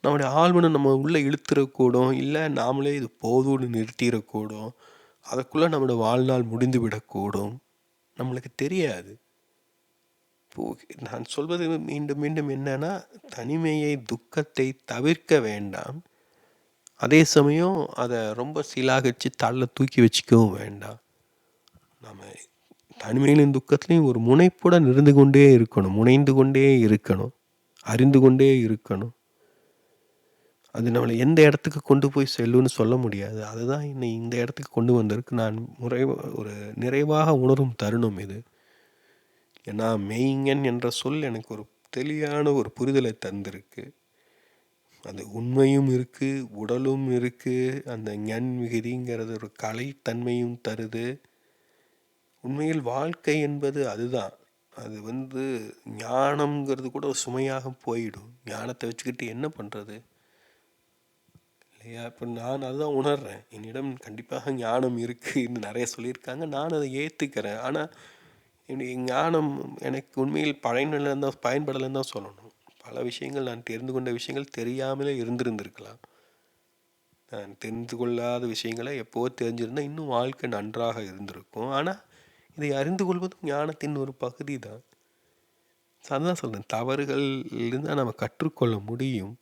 நம்முடைய ஆழ்மனம் நம்ம உள்ள இழுத்துறக்கூடும். இல்ல நாமளே இது போதும்னு நிறுத்திறக்கூடும். அதுக்குள்ளே நம்மளோட வாழ்நாள் முடிந்து விடக்கூடும். நம்மளுக்கு தெரியாது. நான் சொல்வது மீண்டும் மீண்டும் என்னன்னா, தனிமையை, துக்கத்தை தவிர்க்க வேண்டாம். அதே சமயம் அதை ரொம்ப சீலாகச்சு தள்ள தூக்கி வச்சுக்கவும் வேண்டாம். நம்ம தனிமையிலும் துக்கத்துலையும் ஒரு முனைப்புடன் இருந்து கொண்டே இருக்கணும், முனைந்து கொண்டே இருக்கணும், அறிந்து கொண்டே இருக்கணும். அது நம்மளை எந்த இடத்துக்கு கொண்டு போய் செல்லுன்னு சொல்ல முடியாது. அதுதான் என்னை இந்த இடத்துக்கு கொண்டு வந்திருக்கு. நான் ஒரு நிறைவாக உணரும் தருணம் இது. ஏன்னா மெய்ஞன் என்ற சொல் எனக்கு ஒரு தெளிவான ஒரு புரிதலை தந்திருக்கு. அது உண்மையும் இருக்குது, உடலும் இருக்குது. அந்த ஞன் விகுதிங்கிறது ஒரு கலைத்தன்மையும் தருது. உண்மையில் வாழ்க்கை என்பது அதுதான். அது ஞானம்ங்கிறது கூட ஒரு சுமையாக போயிடும். ஞானத்தை வச்சுக்கிட்டு என்ன பண்ணுறது இல்லையா? இப்போ நான் அதுதான் உணர்றேன். என்னிடம் கண்டிப்பாக ஞானம் இருக்குன்னு நிறைய சொல்லியிருக்காங்க, நான் அதை ஏற்றுக்கிறேன். ஆனால் என்னுடைய ஞானம் எனக்கு உண்மையில் பயன்படலைன்னு தான் சொல்லணும். பல விஷயங்கள் நான் தெரிந்து கொண்ட விஷயங்கள் தெரியாமலே இருந்திருந்திருக்கலாம். நான் தெரிந்து கொள்ளாத விஷயங்களை எப்போது தெரிஞ்சிருந்தால் இன்னும் வாழ்க்கை நன்றாக இருந்திருக்கும். ஆனால் இதை அறிந்து கொள்வதும் ஞானத்தின் ஒரு பகுதி தான். அதுதான் சொல்கிறேன், தவறுகளிலிருந்து தான் நம்ம கற்றுக்கொள்ள முடியும்.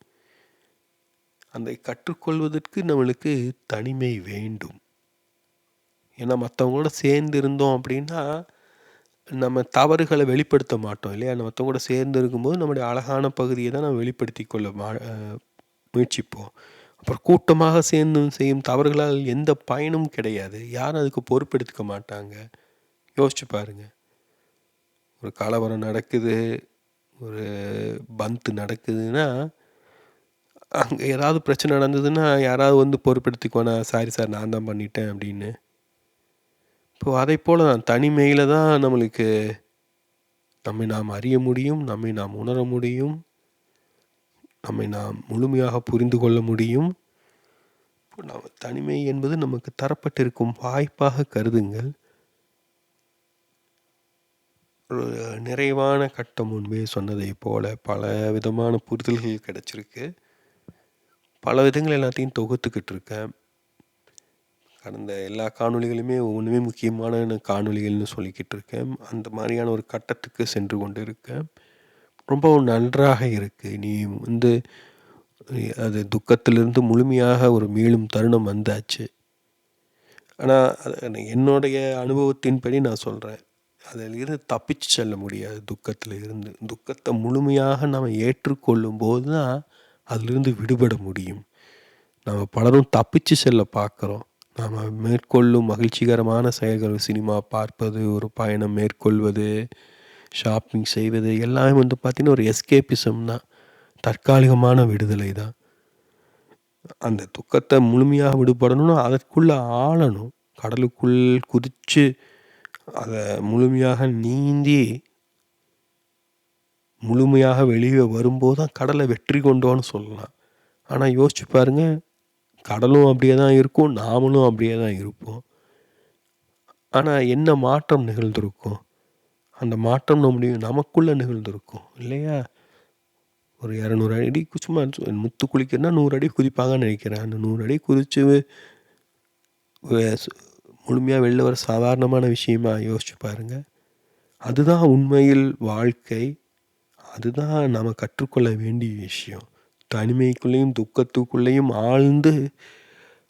அந்த கற்றுக்கொள்வதற்கு நம்மளுக்கு தனிமை வேண்டும். ஏன்னா மற்றவங்களோட சேர்ந்து இருந்தோம் அப்படின்னா நம்ம தவறுகளை வெளிப்படுத்த மாட்டோம் இல்லையா? மற்றவங்க கூட சேர்ந்து இருக்கும்போது நம்முடைய அழகான பகுதியை தான் நம்ம வெளிப்படுத்தி கொள்ள முயற்சிப்போம். அப்புறம் கூட்டமாக சேர்ந்து செய்யும் தவறுகளால் எந்த பயனும் கிடையாது. யாரும் அதுக்கு பொறுப்பெடுத்துக்க மாட்டாங்க. யோசிச்சு பாருங்க, ஒரு கலவரம் நடக்குது, ஒரு பந்து நடக்குதுன்னா அங்கே ஏதாவது பிரச்சனை நடந்ததுன்னா யாராவது பொறுப்பெடுத்துக்குவானா, சாரி சார் நான் தான் பண்ணிட்டேன் அப்படின்னு. இப்போது அதை போல் தான் தனிமையில் தான் நம்மளுக்கு நம்மை நாம் அறிய முடியும், நம்மை நாம் உணர முடியும், நம்மை நாம் முழுமையாக புரிந்து கொள்ள முடியும். தனிமை என்பது நமக்கு தரப்பட்டிருக்கும் வாய்ப்பாக கருதுங்கள். ஒரு நிறைவான கட்டம் முன்பே சொன்னதை போல பல விதமான புரிதல்கள் கிடைச்சிருக்கு. பல விதங்கள் எல்லாத்தையும் தொகுத்துக்கிட்டு இருக்கேன். கடந்த எல்லா காணொலிகளுமே ஒவ்வொன்றுமே முக்கியமான காணொலிகள்னு சொல்லிக்கிட்டு இருக்கேன். அந்த மாதிரியான ஒரு கட்டத்துக்கு சென்று கொண்டு இருக்கேன். ரொம்பவும் நன்றாக இருக்குது. நீ அது துக்கத்திலிருந்து முழுமையாக ஒரு மீளும் தருணம் வந்தாச்சு. ஆனால் என்னுடைய அனுபவத்தின்படி நான் சொல்கிறேன், அதில் இருந்து தப்பிச்சு செல்ல முடியாது. துக்கத்தில் இருந்து துக்கத்தை முழுமையாக நாம் ஏற்றுக்கொள்ளும் போது தான் அதிலிருந்து விடுபட முடியும். நம்ம பலரும் தப்பிச்சு செல்ல பார்க்குறோம். நாம் மேற்கொள்ளும் மகிழ்ச்சிகரமான செயல்கள், சினிமா பார்ப்பது, ஒரு பயணம் மேற்கொள்வது, ஷாப்பிங் செய்வது எல்லாமே பார்த்திங்கன்னா ஒரு எஸ்கேப்பிசம் தான், தற்காலிகமான விடுதலை தான். அந்த துக்கத்தை முழுமையாக விடுபடணும்னா அதற்குள்ளே ஆளணும். கடலுக்குள் குதித்து அதை முழுமையாக நீந்தி முழுமையாக வெளியே வரும்போது தான் கடலை வெற்றி கொண்டோன்னு சொல்லலாம். ஆனால் யோசிச்சு பாருங்கள், கடலும் அப்படியே தான் இருக்கும், நாமளும் அப்படியே தான் இருப்போம். ஆனால் என்ன மாற்றம் நிகழ்ந்திருக்கும்? அந்த மாற்றம் நமக்குள்ளே நிகழ்ந்திருக்கும் இல்லையா? ஒரு 200 அடி சும்மா முத்து குளிக்கிறனா 100 அடி குதிப்பாங்கன்னு நினைக்கிறேன். அந்த 100 அடி குதித்து முழுமையாக வெளில வர சாதாரணமான விஷயமா யோசிச்சு பாருங்கள். அதுதான் உண்மையில் வாழ்க்கை. அதுதான் நாம் கற்றுக்கொள்ள வேண்டிய விஷயம். தனிமைக்குள்ளேயும் துக்கத்துக்குள்ளேயும் ஆழ்ந்து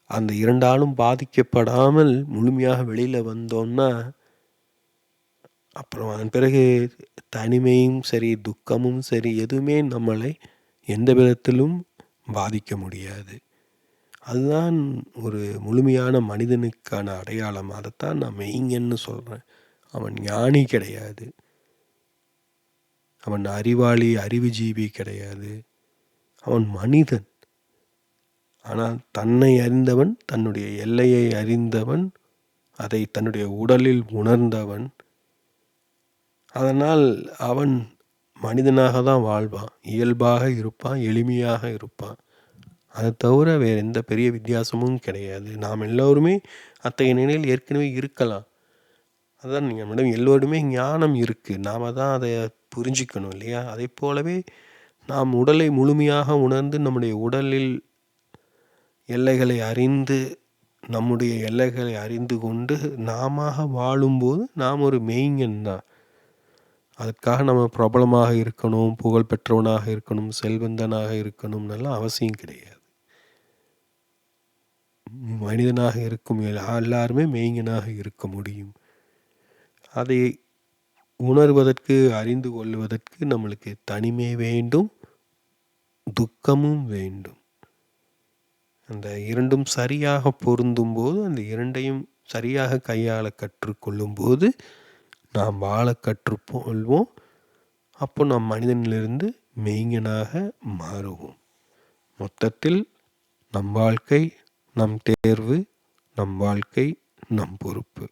அந்த இரண்டாலும் பாதிக்கப்படாமல் முழுமையாக வெளியில் வந்தோன்னா அப்புறம் அதன் பிறகு தனிமையும் சரி, துக்கமும் சரி, எதுவுமே நம்மளை எந்த விதத்திலும் பாதிக்க முடியாது. அதுதான் ஒரு முழுமையான மனிதனுக்கான அடையாளம். அதைத்தான் நான் மெய்ஞன்னு சொல்கிறேன். அவன் ஞானி கிடையாது, அவன் அறிவாளி, அறிவுஜீவி கிடையாது, அவன் மனிதன். ஆனால் தன்னை அறிந்தவன், தன்னுடைய எல்லையை அறிந்தவன், அதை தன்னுடைய உடலில் உணர்ந்தவன். அதனால் அவன் மனிதனாக தான் வாழ்வான், இயல்பாக இருப்பான், எளிமையாக இருப்பான். அதை தவிர வேறு எந்த பெரிய வித்தியாசமும் கிடையாது. நாம் எல்லோருமே அத்தகைய நிலையில் ஏற்கனவே இருக்கலாம். அதுதான் நம்மிடம் எல்லோருமே ஞானம் இருக்குது, நாம் தான் அதை புரிஞ்சிக்கணும் இல்லையா? அதை போலவே நாம் உடலை முழுமையாக உணர்ந்து நம்முடைய உடலில் எல்லைகளை அறிந்து நம்முடைய எல்லைகளை அறிந்து கொண்டு நாம வாழும்போது நாம் ஒரு மெய்ஞன் தான். அதுக்காக நம்ம பிரபலமாக இருக்கணும், புகழ் பெற்றவனாக இருக்கணும், செல்வந்தனாக இருக்கணும்னெல்லாம் அவசியம் கிடையாது. மனிதனாக இருக்கும் எல்லாருமே மெய்ஞனாக இருக்க முடியும். அதை உணர்வதற்கு, அறிந்து கொள்வதற்கு நம்மளுக்கு தனிமை வேண்டும், துக்கமும் வேண்டும். அந்த இரண்டும் சரியாக பொருந்தும் போது, அந்த இரண்டையும் சரியாக கையாள கற்றுக்கொள்ளும் போது நாம் வாழ கற்றுக்கொள்வோம். அப்போ நாம் மனிதனிலிருந்து மெய்ஞனாக மாறுவோம். மொத்தத்தில் நம் வாழ்க்கை நம் தேர்வு, நம் வாழ்க்கை நம் பொறுப்பு.